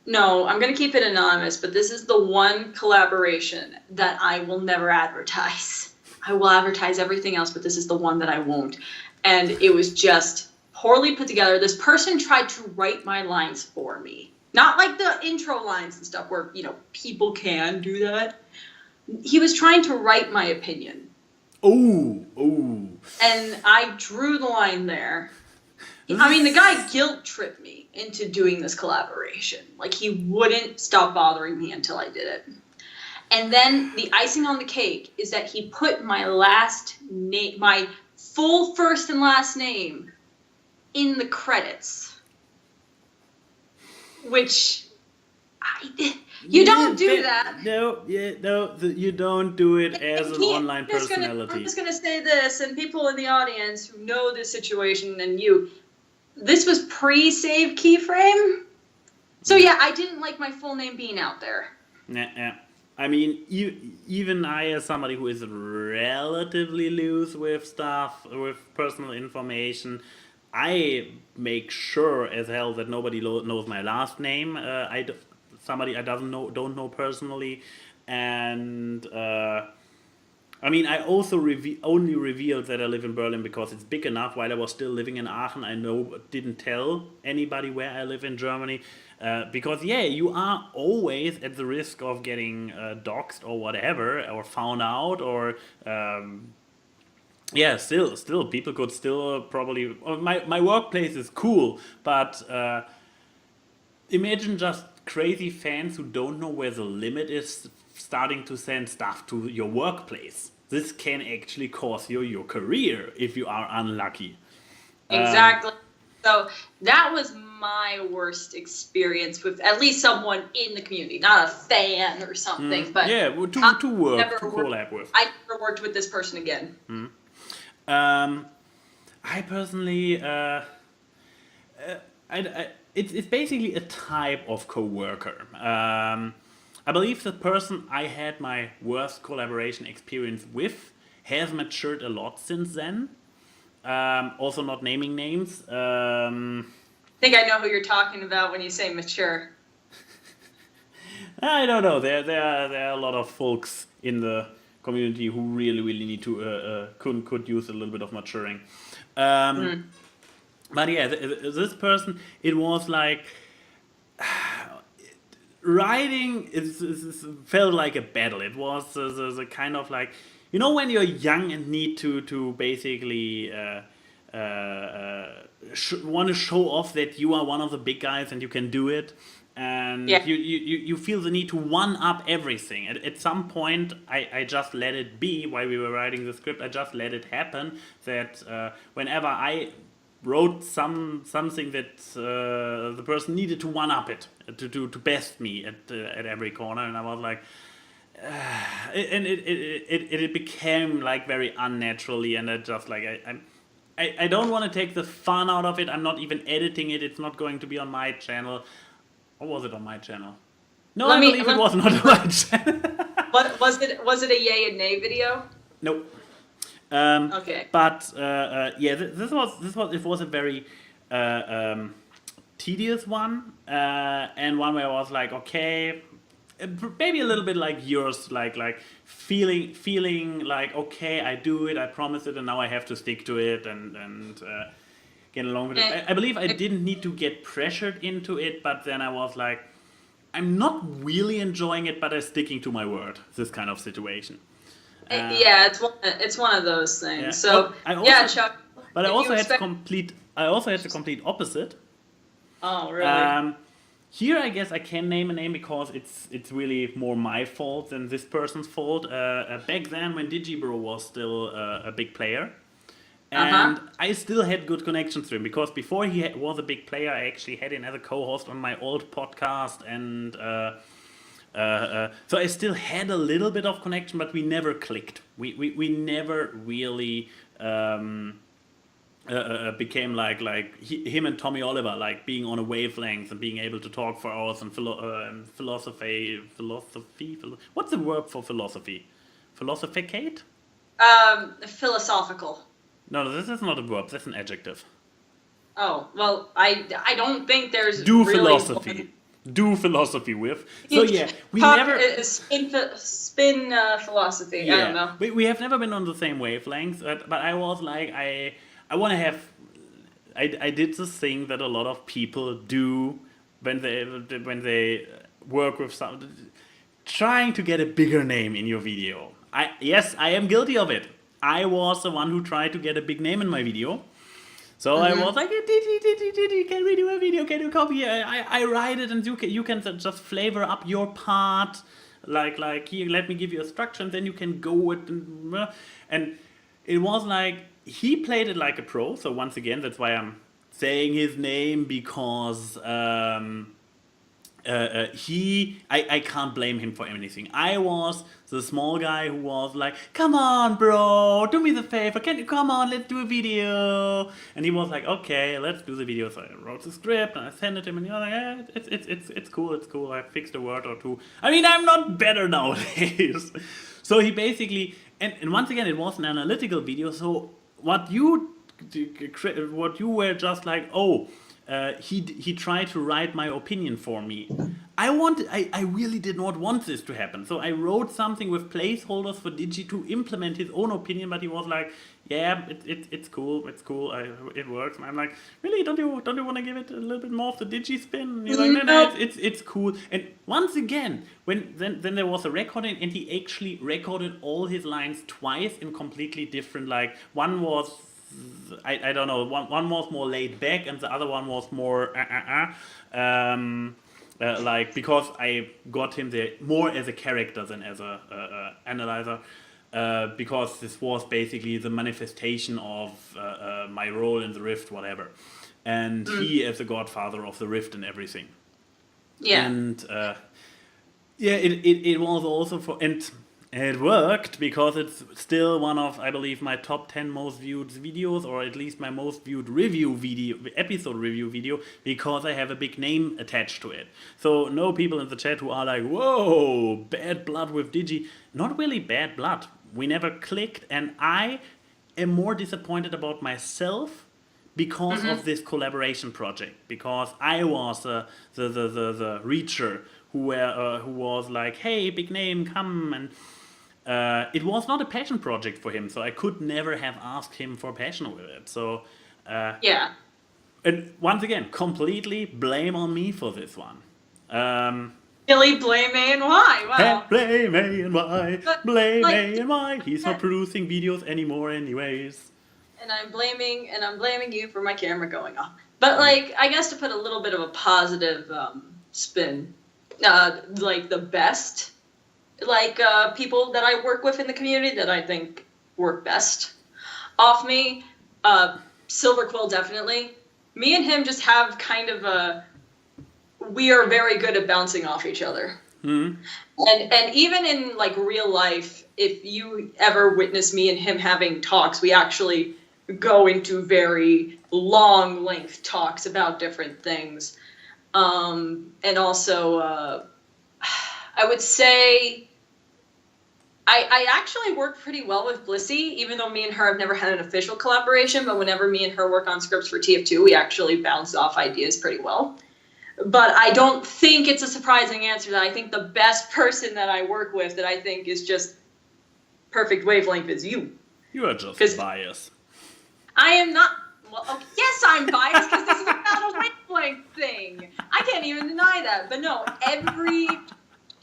[SPEAKER 1] no, I'm going to keep it anonymous, but this is the one collaboration that I will never advertise. I will advertise everything else, but this is the one that I won't. And it was just poorly put together. This person tried to write my lines for me. Not like the intro lines and stuff where, people can do that. He was trying to write my opinion.
[SPEAKER 2] Oh.
[SPEAKER 1] And I drew the line there. I mean, the guy guilt tripped me into doing this collaboration. He wouldn't stop bothering me until I did it. And then the icing on the cake is that he put my last name, my full first and last name in the credits, which you don't do that.
[SPEAKER 2] No, you don't do it as an online personality.
[SPEAKER 1] I'm just gonna say this, and people in the audience who know this situation, and this was pre-save keyframe, so yeah, I didn't like my full name being out there.
[SPEAKER 2] Yeah. I mean, even I, as somebody who is relatively loose with stuff, with personal information, I make sure as hell that nobody knows my last name. Somebody I don't know personally, and I mean, I also only revealed that I live in Berlin because it's big enough. While I was still living in Aachen, I didn't tell anybody where I live in Germany. Because you are always at the risk of getting doxxed or whatever, or found out, or still people could still probably. My workplace is cool, but imagine just crazy fans who don't know where the limit is starting to send stuff to your workplace. This can actually cost you your career if you are unlucky.
[SPEAKER 1] Exactly. So that was my worst experience with at least someone in the community, not a fan or something. But
[SPEAKER 2] yeah, to work, to collab with.
[SPEAKER 1] I never worked with this person again.
[SPEAKER 2] I personally, it's basically a type of coworker. I believe the person I had my worst collaboration experience with has matured a lot since then. Also, not naming names.
[SPEAKER 1] I think I know who you're talking about when you say mature.
[SPEAKER 2] I don't know. There are a lot of folks in the community who really need to could use a little bit of maturing. But yeah, this person, it was like writing felt like a battle. It was the kind of like, you know, when you're young and need to basically want to show off that you are one of the big guys and you can do it, and you feel the need to one up everything. At some point, I just let it be. While we were writing the script, I just let it happen that whenever I wrote something that the person needed to one up it, to best me at every corner, and I was like, and it became like very unnaturally, and I just like I don't want to take the fun out of it. I'm not even editing it. It's not going to be on my channel. Or was it on my channel? No, I believe it was not on my channel.
[SPEAKER 1] What was it? Was it a yay and nay video?
[SPEAKER 2] Nope.
[SPEAKER 1] Okay.
[SPEAKER 2] But yeah, this was a very tedious one, and one where I was like, okay, maybe a little bit like yours, like feeling like, okay, I do it, I promise it, and now I have to stick to it and get along with it. I believe I didn't need to get pressured into it, but then I was like, I'm not really enjoying it, but I'm sticking to my word. This kind of situation.
[SPEAKER 1] Yeah, it's one of those things.
[SPEAKER 2] Yeah.
[SPEAKER 1] So Chuck.
[SPEAKER 2] But I also had the complete opposite.
[SPEAKER 1] Oh, really?
[SPEAKER 2] Here, I guess I can name a name because it's really more my fault than this person's fault. Back then, when Digibro was still a big player, and I still had good connections to him because before he was a big player, I actually had him as a co-host on my old podcast, and so I still had a little bit of connection, but we never clicked. We never really became like him and Tommy Oliver, like being on a wavelength and being able to talk for hours and philosophy. What's the word for philosophy? Philosophicate?
[SPEAKER 1] Philosophical.
[SPEAKER 2] No, this is not a verb. That's an adjective.
[SPEAKER 1] Oh, well, I don't think there's
[SPEAKER 2] do
[SPEAKER 1] really
[SPEAKER 2] philosophy.
[SPEAKER 1] One.
[SPEAKER 2] Do philosophy with. So yeah, we never
[SPEAKER 1] spin philosophy.
[SPEAKER 2] Yeah,
[SPEAKER 1] I don't know.
[SPEAKER 2] We have never been on the same wavelength. But I was like, I want to have. I did this thing that a lot of people do when they work with some, trying to get a bigger name in your video. Yes, I am guilty of it. I was the one who tried to get a big name in my video. So I was like, can we do a video? Can you copy? I write it, and you can just flavor up your part. Like here, let me give you a structure, and then you can go with. And it was like he played it like a pro. So once again, that's why I'm saying his name, because I can't blame him for anything. I was the small guy who was like, come on, bro, do me the favor, come on, let's do a video. And he was like, okay, let's do the video. So I wrote the script and I sent it to him, and he was like, it's cool. I fixed a word or two. I mean, I'm not better nowadays. So he basically, and once again, it was an analytical video. So what you were just like, oh, he tried to write my opinion for me. I really did not want this to happen. So I wrote something with placeholders for Digi to implement his own opinion, but he was like, yeah, it's cool, it works. And I'm like, really, don't you want to give it a little bit more of the Digi spin? And he's like, no, it's cool. And once again, then there was a recording, and he actually recorded all his lines twice in completely different, like, one was, I don't know, one was more laid back and the other one was more like, because I got him there more as a character than as a analyzer, because this was basically the manifestation of my role in the Rift, whatever. and he is the godfather of the Rift and everything.
[SPEAKER 1] Yeah.
[SPEAKER 2] And it was also and it worked because it's still one of, I believe, my top 10 most viewed videos, or at least my most viewed episode review video, because I have a big name attached to it. So no people in the chat who are like, whoa, bad blood with Digi. Not really bad blood. We never clicked, and I am more disappointed about myself because of this collaboration project, because I was the reacher who was like, hey, big name, come, and it was not a passion project for him, so I could never have asked him for passion with it. So
[SPEAKER 1] Yeah.
[SPEAKER 2] and once again, completely blame on me for this one.
[SPEAKER 1] Really blame A and Y. Wow.
[SPEAKER 2] Blame A and Y,
[SPEAKER 1] But,
[SPEAKER 2] blame
[SPEAKER 1] like,
[SPEAKER 2] A and Y. He's not producing videos anymore, anyways.
[SPEAKER 1] And I'm blaming you for my camera going off. But like, I guess to put a little bit of a positive spin, like the best, like people that I work with in the community that I think work best off me, Silver Quill definitely. Me and him just have kind of we are very good at bouncing off each other.
[SPEAKER 2] Hmm.
[SPEAKER 1] And even in like real life, if you ever witness me and him having talks, we actually go into very long length talks about different things. And also, I would say I actually work pretty well with Blissey, even though me and her have never had an official collaboration, but whenever me and her work on scripts for TF2, we actually bounce off ideas pretty well. But I don't think it's a surprising answer that I think the best person that I work with that I think is just perfect wavelength is you.
[SPEAKER 2] You are just biased.
[SPEAKER 1] I am not. Well, okay, yes, I'm biased because this is about a wavelength thing. I can't even deny that. But no, every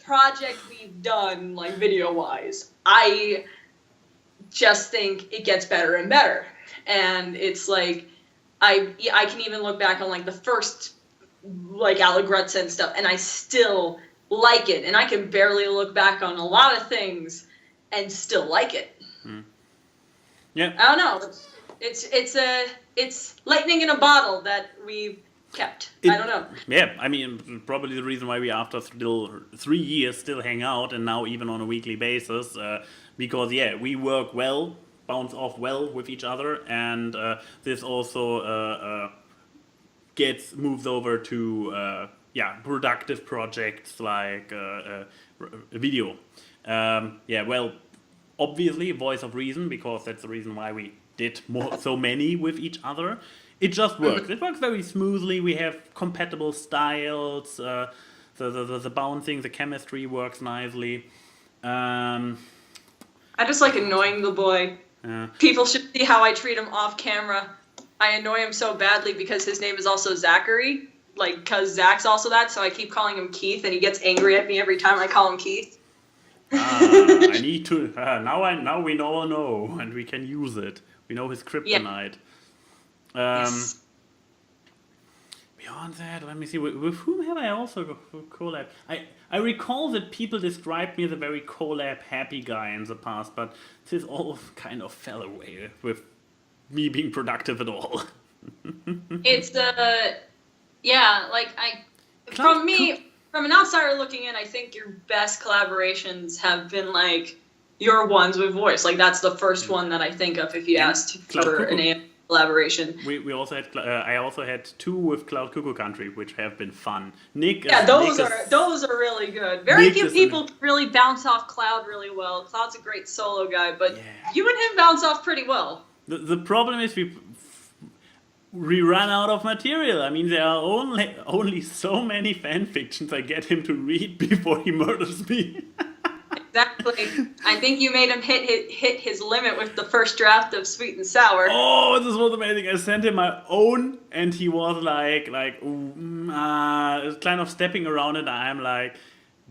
[SPEAKER 1] project we've done, like video-wise, I just think it gets better and better. And it's like, I can even look back on like the first, like AWKWARDCast and stuff, and I still like it. And I can barely look back on a lot of things and still like it.
[SPEAKER 2] Yeah.
[SPEAKER 1] I don't know. It's lightning in a bottle that we've kept. I don't know.
[SPEAKER 2] Yeah, I mean, probably the reason why we, after still 3 years, still hang out, and now even on a weekly basis, because we work well, bounce off well with each other, and this also gets moved over to productive projects like video. Well, obviously, voice of reason, because that's the reason why we did so many with each other. It just works. It works very smoothly. We have compatible styles. The bouncing, the chemistry works nicely. I
[SPEAKER 1] just like annoying the boy. People should see how I treat him off camera. I annoy him so badly because his name is also Zachary. Like, because Zach's also that, so I keep calling him Keith, and he gets angry at me every time I call him Keith.
[SPEAKER 2] I need to. Now we all know, and we can use it. We know his kryptonite.
[SPEAKER 1] Yes.
[SPEAKER 2] Beyond that, let me see. With whom have I also collab? I recall that people described me as a very collab happy guy in the past, but this all kind of fell away with me being productive at all.
[SPEAKER 1] It's from an outsider looking in, I think your best collaborations have been like your ones with voice. Like that's the first one that I think of if you asked for an AM collaboration.
[SPEAKER 2] We also had I also had 2 with Cloud Cuckoo Country, which have been fun. Nick,
[SPEAKER 1] those are really good. Very few people really bounce off Cloud really well. Cloud's a great solo guy, but you and him bounce off pretty well.
[SPEAKER 2] The problem is we run out of material. I mean, there are only so many fan fictions I get him to read before he murders me.
[SPEAKER 1] Exactly. I think you made him hit his limit with the first draft of Sweet and Sour.
[SPEAKER 2] Oh, this was amazing. I sent him my own, and he was kind of stepping around it. I'm like,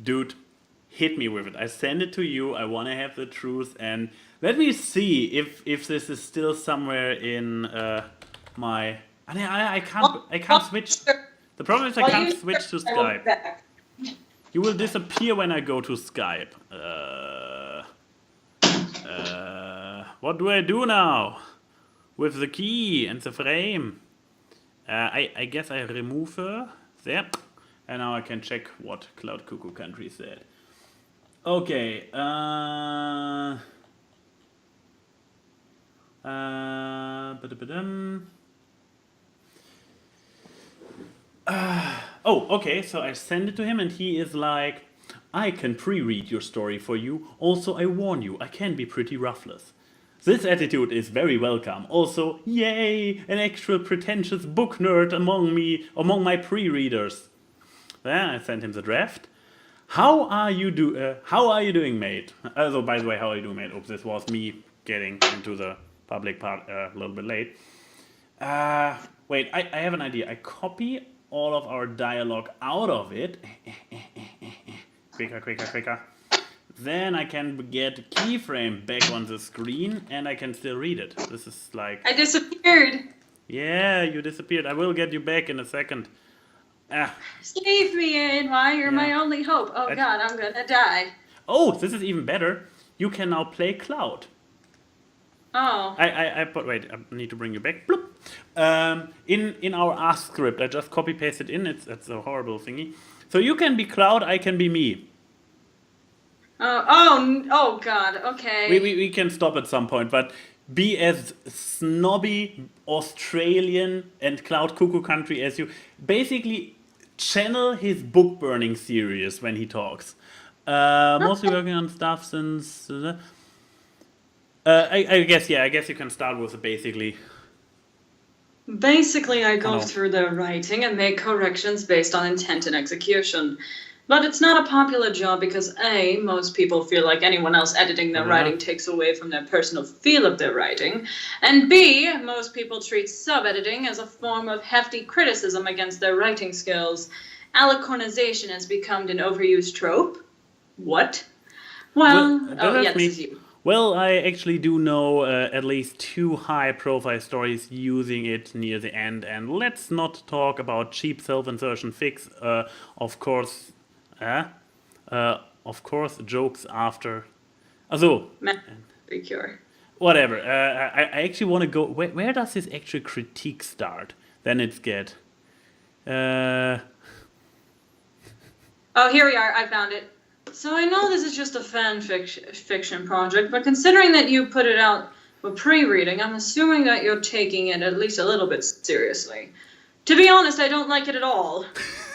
[SPEAKER 2] dude, hit me with it. I send it to you. I want to have the truth, and let me see if this is still somewhere in my. I can't switch. The problem is I can't switch to Skype. You will disappear when I go to Skype. What do I do now? With the key and the frame. I guess I remove her there, and now I can check what Cloud Cuckoo Country said. Okay. Ba-da-ba-dum. Oh, okay, so I send it to him and he is like, I can pre-read your story for you. Also, I warn you, I can be pretty ruthless. This attitude is very welcome. Also, yay, an actual pretentious book nerd among my pre-readers. Then I sent him the draft. How are you doing, mate? So, by the way, how are you doing, mate? Oops, this was me getting into the public part a little bit late. Wait, I have an idea. I copy all of our dialogue out of it. Quicker. Then I can get keyframe back on the screen and I can still read it. This is like...
[SPEAKER 1] I disappeared.
[SPEAKER 2] Yeah, you disappeared. I will get you back in a second.
[SPEAKER 1] Save me, Anwar. You're my only hope. Oh God, I'm gonna die.
[SPEAKER 2] Oh, this is even better. You can now play Cloud.
[SPEAKER 1] Oh.
[SPEAKER 2] I need to bring you back. Bloop. In our Ask script, I just copy pasted in. It's a horrible thingy. So you can be Cloud, I can be me.
[SPEAKER 1] Oh God. Okay.
[SPEAKER 2] We can stop at some point, but be as snobby Australian and Cloud Cuckoo Country as you. Basically, channel his book burning series when he talks. Mostly working on stuff since. I guess you can start with basically.
[SPEAKER 1] Basically, I go through the writing and make corrections based on intent and execution. But it's not a popular job because A, most people feel like anyone else editing their writing takes away from their personal feel of their writing. And B, most people treat sub-editing as a form of hefty criticism against their writing skills. Alicornization has become an overused trope. What? Well, this is you.
[SPEAKER 2] Well, I actually do know at least 2 high-profile stories using it near the end, and let's not talk about cheap self-insertion fix. Of course, jokes after. Also,
[SPEAKER 1] Cure.
[SPEAKER 2] Whatever. I actually want to go. Where does this actual critique start? Then it's get.
[SPEAKER 1] Oh, here we are. I found it. So I know this is just a fan fiction project, but considering that you put it out for pre-reading, I'm assuming that you're taking it at least a little bit seriously. To be honest, I don't like it at all,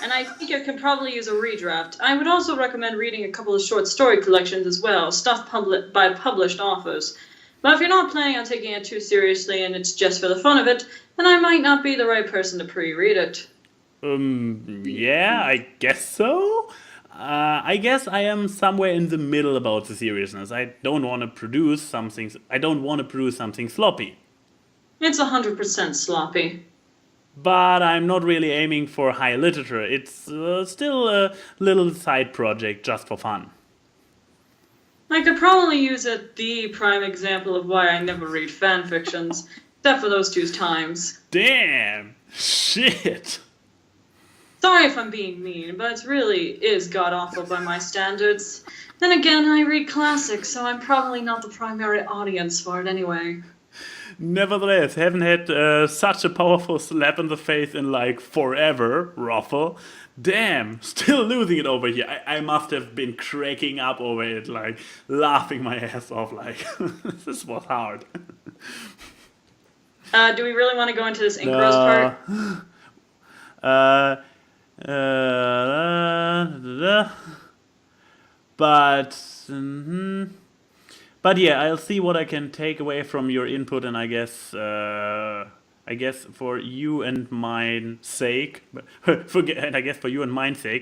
[SPEAKER 1] and I think it could probably use a redraft. I would also recommend reading a couple of short story collections as well, stuff by published authors. But if you're not planning on taking it too seriously and it's just for the fun of it, then I might not be the right person to pre-read it.
[SPEAKER 2] Yeah, I guess so. I guess I am somewhere in the middle about the seriousness. I don't want to produce something sloppy.
[SPEAKER 1] It's 100% sloppy.
[SPEAKER 2] But I'm not really aiming for high literature. It's still a little side project just for fun.
[SPEAKER 1] I could probably use the prime example of why I never read fan fictions, except for those 2 times.
[SPEAKER 2] Damn! Shit!
[SPEAKER 1] Sorry if I'm being mean, but it really is god-awful by my standards. Then again, I read classics, so I'm probably not the primary audience for it anyway.
[SPEAKER 2] Nevertheless, haven't had such a powerful slap in the face in like forever, Ruffle. Damn, still losing it over here. I must have been cracking up over it, like laughing my ass off, like this was hard.
[SPEAKER 1] Do we really want to go into this engross part?
[SPEAKER 2] But yeah, I'll see what I can take away from your input, and I guess for you and mine sake,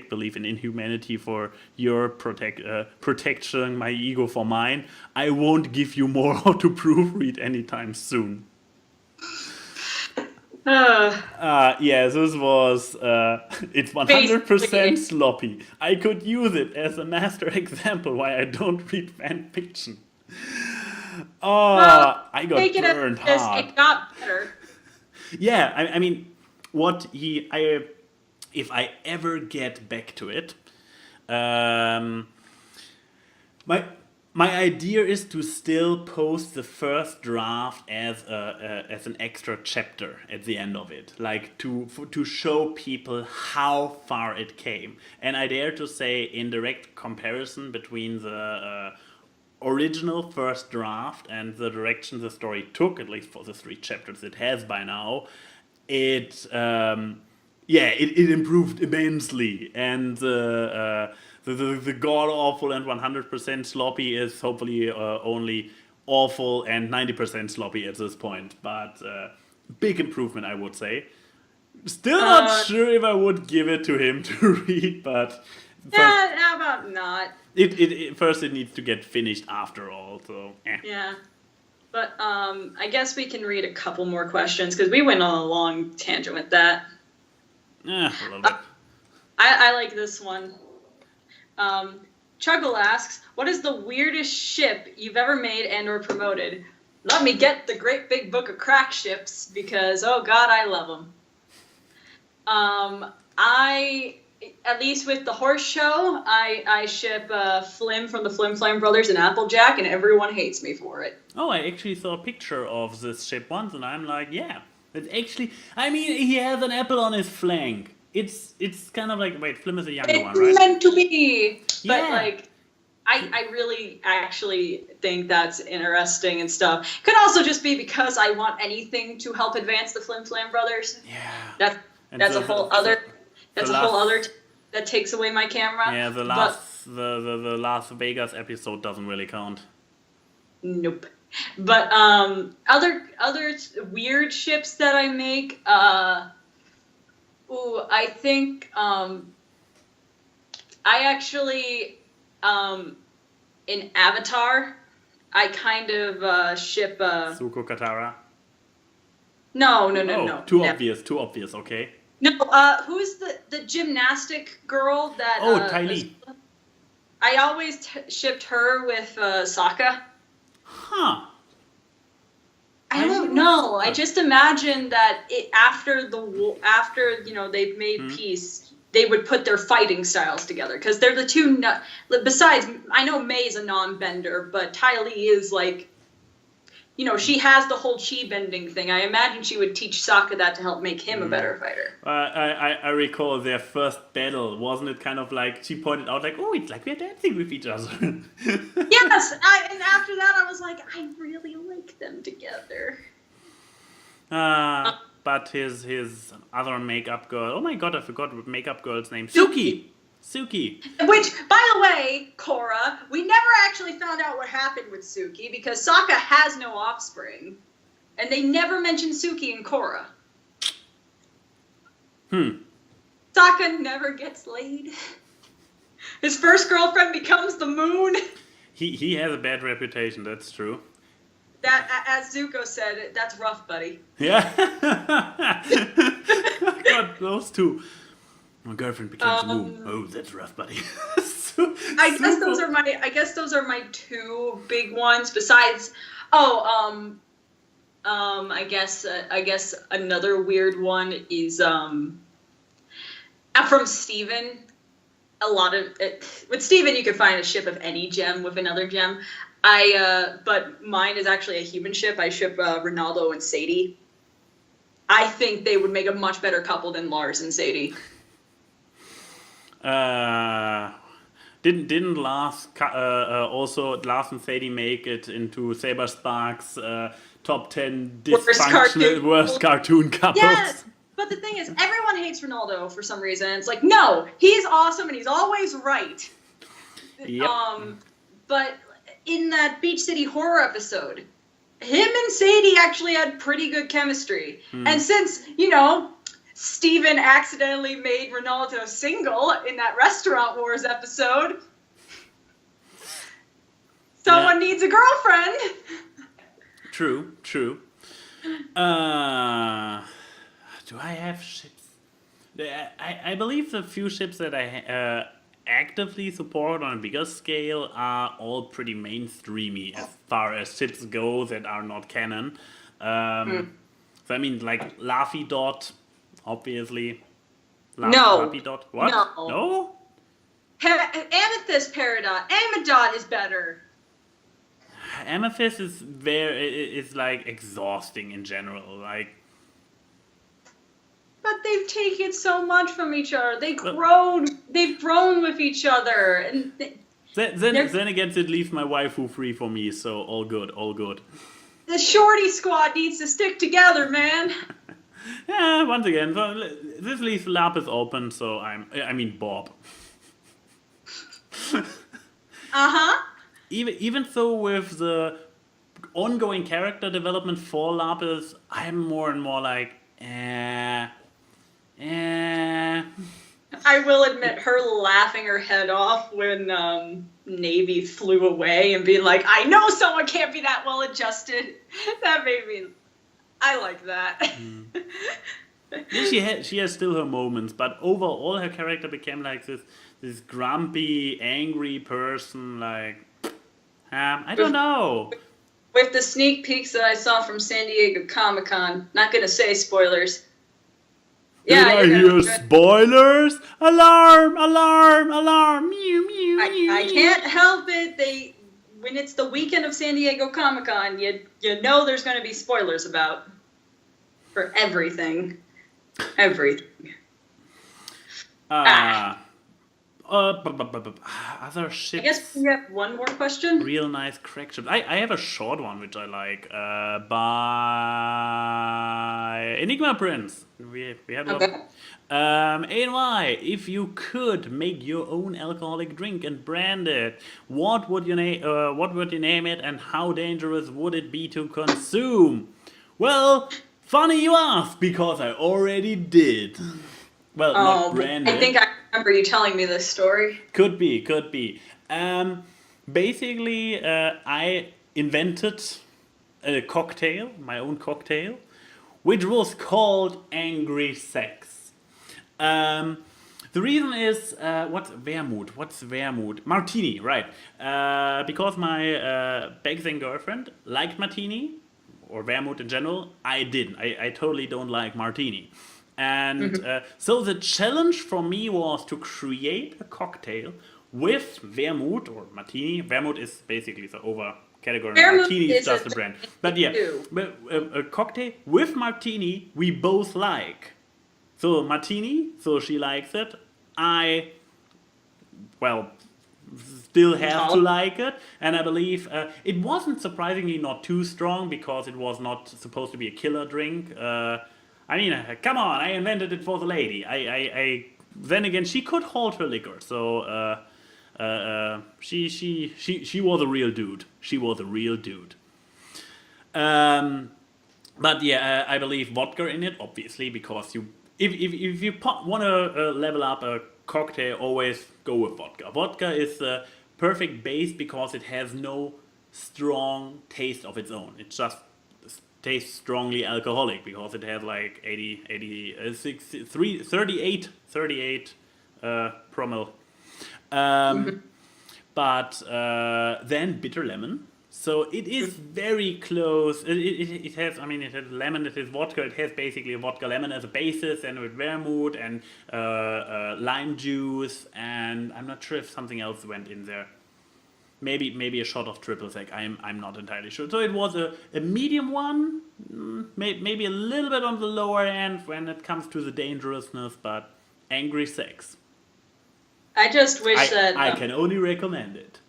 [SPEAKER 2] believe in inhumanity for your protection, my ego for mine. I won't give you more how to proofread anytime soon. Yeah, this was, it's 100% sloppy. I could use it as a master example why I don't read fan fiction. Oh, well, I got burned hard.
[SPEAKER 1] It got better.
[SPEAKER 2] Yeah, I mean, if I ever get back to it, My idea is to still post the first draft as an extra chapter at the end of it, like to show people how far it came. And I dare to say, in direct comparison between the original first draft and the direction the story took, at least for the 3 chapters it has by now, it improved immensely, and the god awful and 100% sloppy is hopefully only awful and 90% sloppy at this point. But big improvement, I would say. Still not sure if I would give it to him to read, but
[SPEAKER 1] yeah, how about not?
[SPEAKER 2] First it needs to get finished after all. So
[SPEAKER 1] yeah. But I guess we can read a couple more questions because we went on a long tangent with that.
[SPEAKER 2] A little bit.
[SPEAKER 1] I like this one. Chuggle asks, what is the weirdest ship you've ever made and or promoted? Let me get the great big book of crack ships because, oh God, I love them. At least with the horse show, I ship Flim from the Flim Flam Brothers and Applejack, and everyone hates me for it.
[SPEAKER 2] Oh, I actually saw a picture of this ship once, and I'm like, yeah, it's actually. I mean, he has an apple on his flank. It's kind of like, wait, Flim is a younger one, right?
[SPEAKER 1] It's meant to be, but
[SPEAKER 2] Yeah.
[SPEAKER 1] like, I really actually think that's interesting and stuff. Could also just be because I want anything to help advance the Flim Flam Brothers.
[SPEAKER 2] Yeah.
[SPEAKER 1] That's a whole other. That takes away my camera.
[SPEAKER 2] Yeah, the Las Vegas episode doesn't really count.
[SPEAKER 1] Nope. But other weird ships that I make. I think I actually in Avatar, I kind of ship.
[SPEAKER 2] Zuko Katara.
[SPEAKER 1] No.
[SPEAKER 2] Too obvious. Okay.
[SPEAKER 1] No, who's the gymnastic girl that...
[SPEAKER 2] Ty Lee.
[SPEAKER 1] I always shipped her with Sokka.
[SPEAKER 2] Huh.
[SPEAKER 1] I don't know. I just imagine that after they've made peace, they would put their fighting styles together. Because they're the two... Besides, I know May's a non-bender, but Ty Lee is like... she has the whole chi bending thing. I imagine she would teach Sokka that to help make him a better fighter.
[SPEAKER 2] I recall their first battle. Wasn't it kind of like, she pointed out like, oh, it's like we're dancing with each other.
[SPEAKER 1] Yes, and after that I was like, I really like them together.
[SPEAKER 2] But his other makeup girl, oh my god, I forgot what makeup girl's name. Suki!
[SPEAKER 1] Which, by the way, Korra, we never actually found out what happened with Suki because Sokka has no offspring. And they never mentioned Suki in Korra. Sokka never gets laid. His first girlfriend becomes the moon.
[SPEAKER 2] He has a bad reputation, that's true.
[SPEAKER 1] That, as Zuko said, that's rough, buddy.
[SPEAKER 2] Yeah. God, those two. My girlfriend becomes the moon. Oh, that's rough, buddy.
[SPEAKER 1] I guess those are my 2 big ones. Besides, I guess another weird one is from Steven. With Steven, you can find a ship of any gem with another gem. But mine is actually a human ship. I ship Ronaldo and Sadie. I think they would make a much better couple than Lars and Sadie.
[SPEAKER 2] Didn't Lars Lars and Sadie make it into Saber Sparks top 10 dysfunctional worst cartoon couples?
[SPEAKER 1] Yes, but the thing is, everyone hates Ronaldo for some reason. It's like, no, he's awesome and he's always right.
[SPEAKER 2] Yep.
[SPEAKER 1] But in that Beach City Horror episode, him and Sadie actually had pretty good chemistry. And since, Steven accidentally made Ronaldo single in that Restaurant Wars episode, someone needs a girlfriend.
[SPEAKER 2] True. Do I have ships? I believe the few ships that I actively support on a bigger scale are all pretty mainstreamy as far as ships go that are not canon. So I mean, like Laffy Dot, obviously. Laffy Dot. What? No?
[SPEAKER 1] Amethyst Peridot. Amidot is better.
[SPEAKER 2] Amethyst is like exhausting in general. Like,
[SPEAKER 1] but they've taken so much from each other. They've grown with each other, and
[SPEAKER 2] then again, it leaves my waifu free for me. So all good, all good.
[SPEAKER 1] the shorty squad needs to stick together, man.
[SPEAKER 2] Yeah, once again, so this leaves Lapis open. So I mean Bob. Even so, with the ongoing character development for Lapis, I'm more and more like,
[SPEAKER 1] I will admit, her laughing her head off when Navy flew away and being like, I know someone can't be that well adjusted. That made me... I like that.
[SPEAKER 2] She has still her moments, but overall her character became like this grumpy, angry person. Like, I don't know.
[SPEAKER 1] With the sneak peeks that I saw from San Diego Comic-Con, not gonna say spoilers.
[SPEAKER 2] Yeah, did I hear spoilers? Alarm! Alarm! Alarm! Mew mew mew.
[SPEAKER 1] I can't help it. When it's the weekend of San Diego Comic-Con, you know there's gonna be spoilers for everything. Everything.
[SPEAKER 2] Other ships.
[SPEAKER 1] I guess we have one more question.
[SPEAKER 2] Real nice crack ships. I have a short one which I like. By Enigma Prince. We had one.
[SPEAKER 1] Okay.
[SPEAKER 2] ANY, if you could make your own alcoholic drink and brand it, what would you name it, and how dangerous would it be to consume? Well, funny you ask, because I already did. Well, not branded.
[SPEAKER 1] I think I remember you telling me this story.
[SPEAKER 2] Could be. Basically, I invented a cocktail, my own cocktail, which was called Angry Sex. The reason is, what's vermouth? Martini, right. Because my back-then girlfriend liked martini, or vermouth in general, I didn't. I totally don't like martini. And so the challenge for me was to create a cocktail with vermouth or martini. Vermouth is basically the over category. Martini is just a brand. But yeah, a cocktail with martini we both like. So martini, so she likes it. I, still have to like it. And I believe it wasn't surprisingly not too strong because it was not supposed to be a killer drink. I mean, come on! I invented it for the lady. Then again, she could hold her liquor, so she was a real dude. She was a real dude. But yeah, I believe vodka in it, obviously, because if you want to level up a cocktail, always go with vodka. Vodka is the perfect base because it has no strong taste of its own. It just tastes strongly alcoholic because it has like 38 promille. But then bitter lemon. So it is very close. It has lemon, it has vodka. It has basically a vodka lemon as a basis, and with vermouth and lime juice, and I'm not sure if something else went in there. Maybe a shot of triple sec. I'm not entirely sure. So it was a medium one, maybe a little bit on the lower end when it comes to the dangerousness, but Angry Sex.
[SPEAKER 1] I just wish that
[SPEAKER 2] I can only recommend it.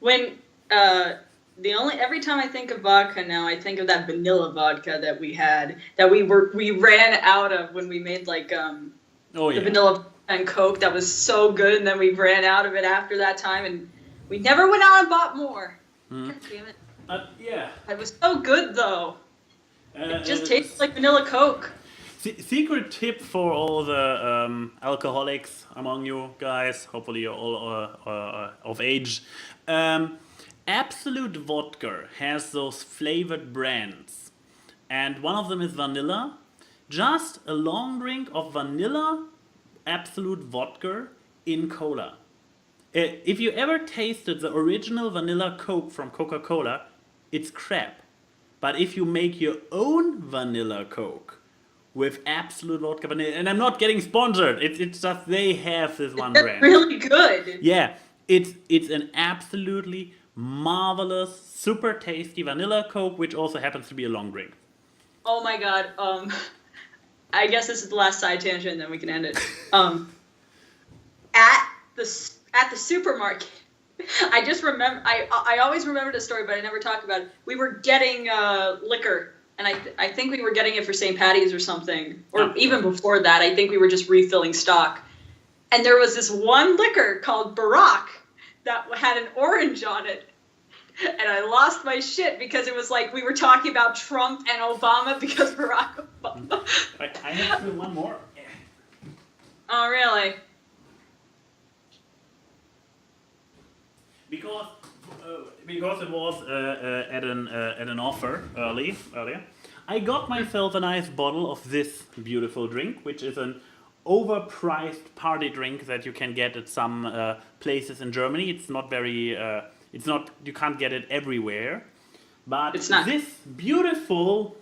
[SPEAKER 1] When every time I think of vodka now, I think of that vanilla vodka that we had that we ran out of when we made the vanilla and Coke that was so good, and then we ran out of it after that time, and we never went out and bought more. God damn it.
[SPEAKER 2] Yeah.
[SPEAKER 1] It was so good, though. It just tastes like vanilla Coke.
[SPEAKER 2] Secret tip for all the alcoholics among you guys. Hopefully you're all of age. Absolute Vodka has those flavored brands. And one of them is vanilla. Just a long drink of vanilla Absolute Vodka in cola. If you ever tasted the original vanilla Coke from Coca-Cola, it's crap. But if you make your own vanilla Coke with Absolute Vodka vanilla, and I'm not getting sponsored, it's just they have this one brand.
[SPEAKER 1] Really good.
[SPEAKER 2] Yeah, it's an absolutely marvelous, super tasty vanilla Coke, which also happens to be a long drink.
[SPEAKER 1] Oh my god. I guess this is the last side tangent, and then we can end it. At the supermarket, I just remember. I always remember the story, but I never talk about it. We were getting liquor, and I think we were getting it for St. Patty's or something, or even before that. I think we were just refilling stock, and there was this one liquor called Barack that had an orange on it. And I lost my shit because it was like we were talking about Trump and Obama because Barack Obama.
[SPEAKER 2] I have one more.
[SPEAKER 1] Oh, really?
[SPEAKER 2] Because it was at an offer earlier, I got myself a nice bottle of this beautiful drink, which is an overpriced party drink that you can get at some places in Germany. It's not very. You can't get it everywhere, but
[SPEAKER 1] it's not.
[SPEAKER 2] This beautiful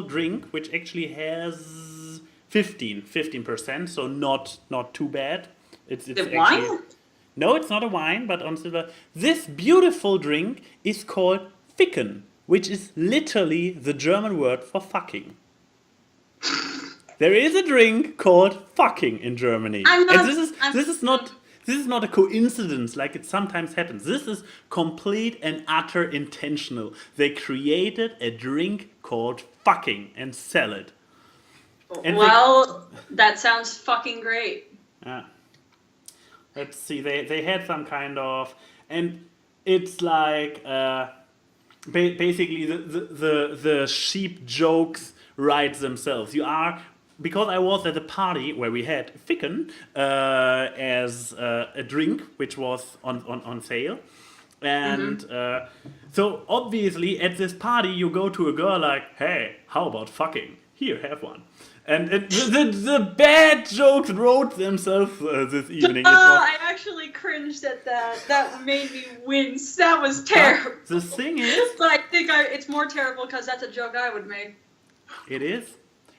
[SPEAKER 2] drink, which actually has 15%, so not too bad. It's
[SPEAKER 1] actually wine?
[SPEAKER 2] No, it's not a wine, but on silver. This beautiful drink is called Ficken, which is literally the German word for fucking. There is a drink called fucking in Germany. This is not a coincidence like it sometimes happens. This is complete and utter intentional. They created a drink called fucking and sell it.
[SPEAKER 1] That sounds fucking great.
[SPEAKER 2] Let's see. They had some kind of, and it's like basically the sheep jokes write themselves. Because I was at a party where we had Ficken as a drink, which was on sale. And so obviously at this party you go to a girl like, hey, how about fucking? Here, have one. And the bad jokes wrote themselves this evening.
[SPEAKER 1] I actually cringed at that. That made me wince. That was terrible.
[SPEAKER 2] But the thing is...
[SPEAKER 1] But I think it's more terrible because that's a joke I would make.
[SPEAKER 2] It is.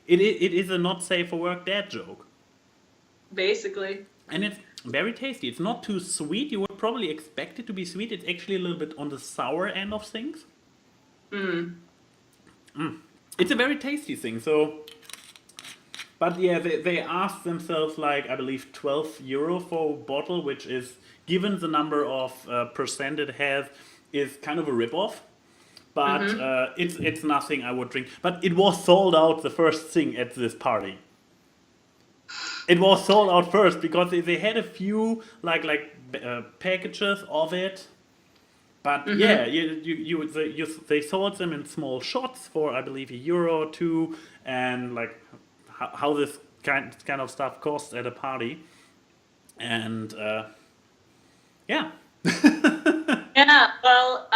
[SPEAKER 2] It is a not safe for work dad joke.
[SPEAKER 1] Basically.
[SPEAKER 2] And it's very tasty. It's not too sweet. You would probably expect it to be sweet. It's actually a little bit on the sour end of things. It's a very tasty thing. So, but yeah, they asked themselves like, I believe, €12 for a bottle, which is, given the number of percent it has, is kind of a rip-off. But it's nothing I would drink. But it was sold out the first thing at this party. It was sold out first because they had a few packages of it. But yeah, they sold them in small shots for I believe €1 or €2, and like how this kind of stuff costs at a party. And yeah.
[SPEAKER 1] Yeah. Well.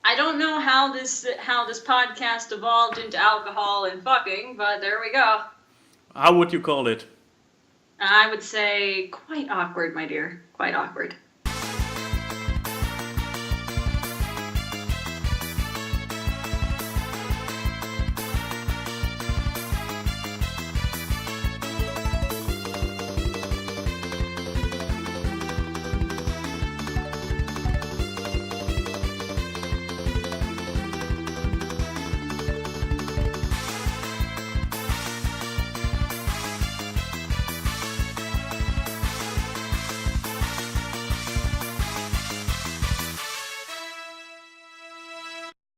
[SPEAKER 1] I don't know how this podcast evolved into alcohol and fucking, but there we go.
[SPEAKER 2] How would you call it?
[SPEAKER 1] I would say quite awkward, my dear. Quite awkward.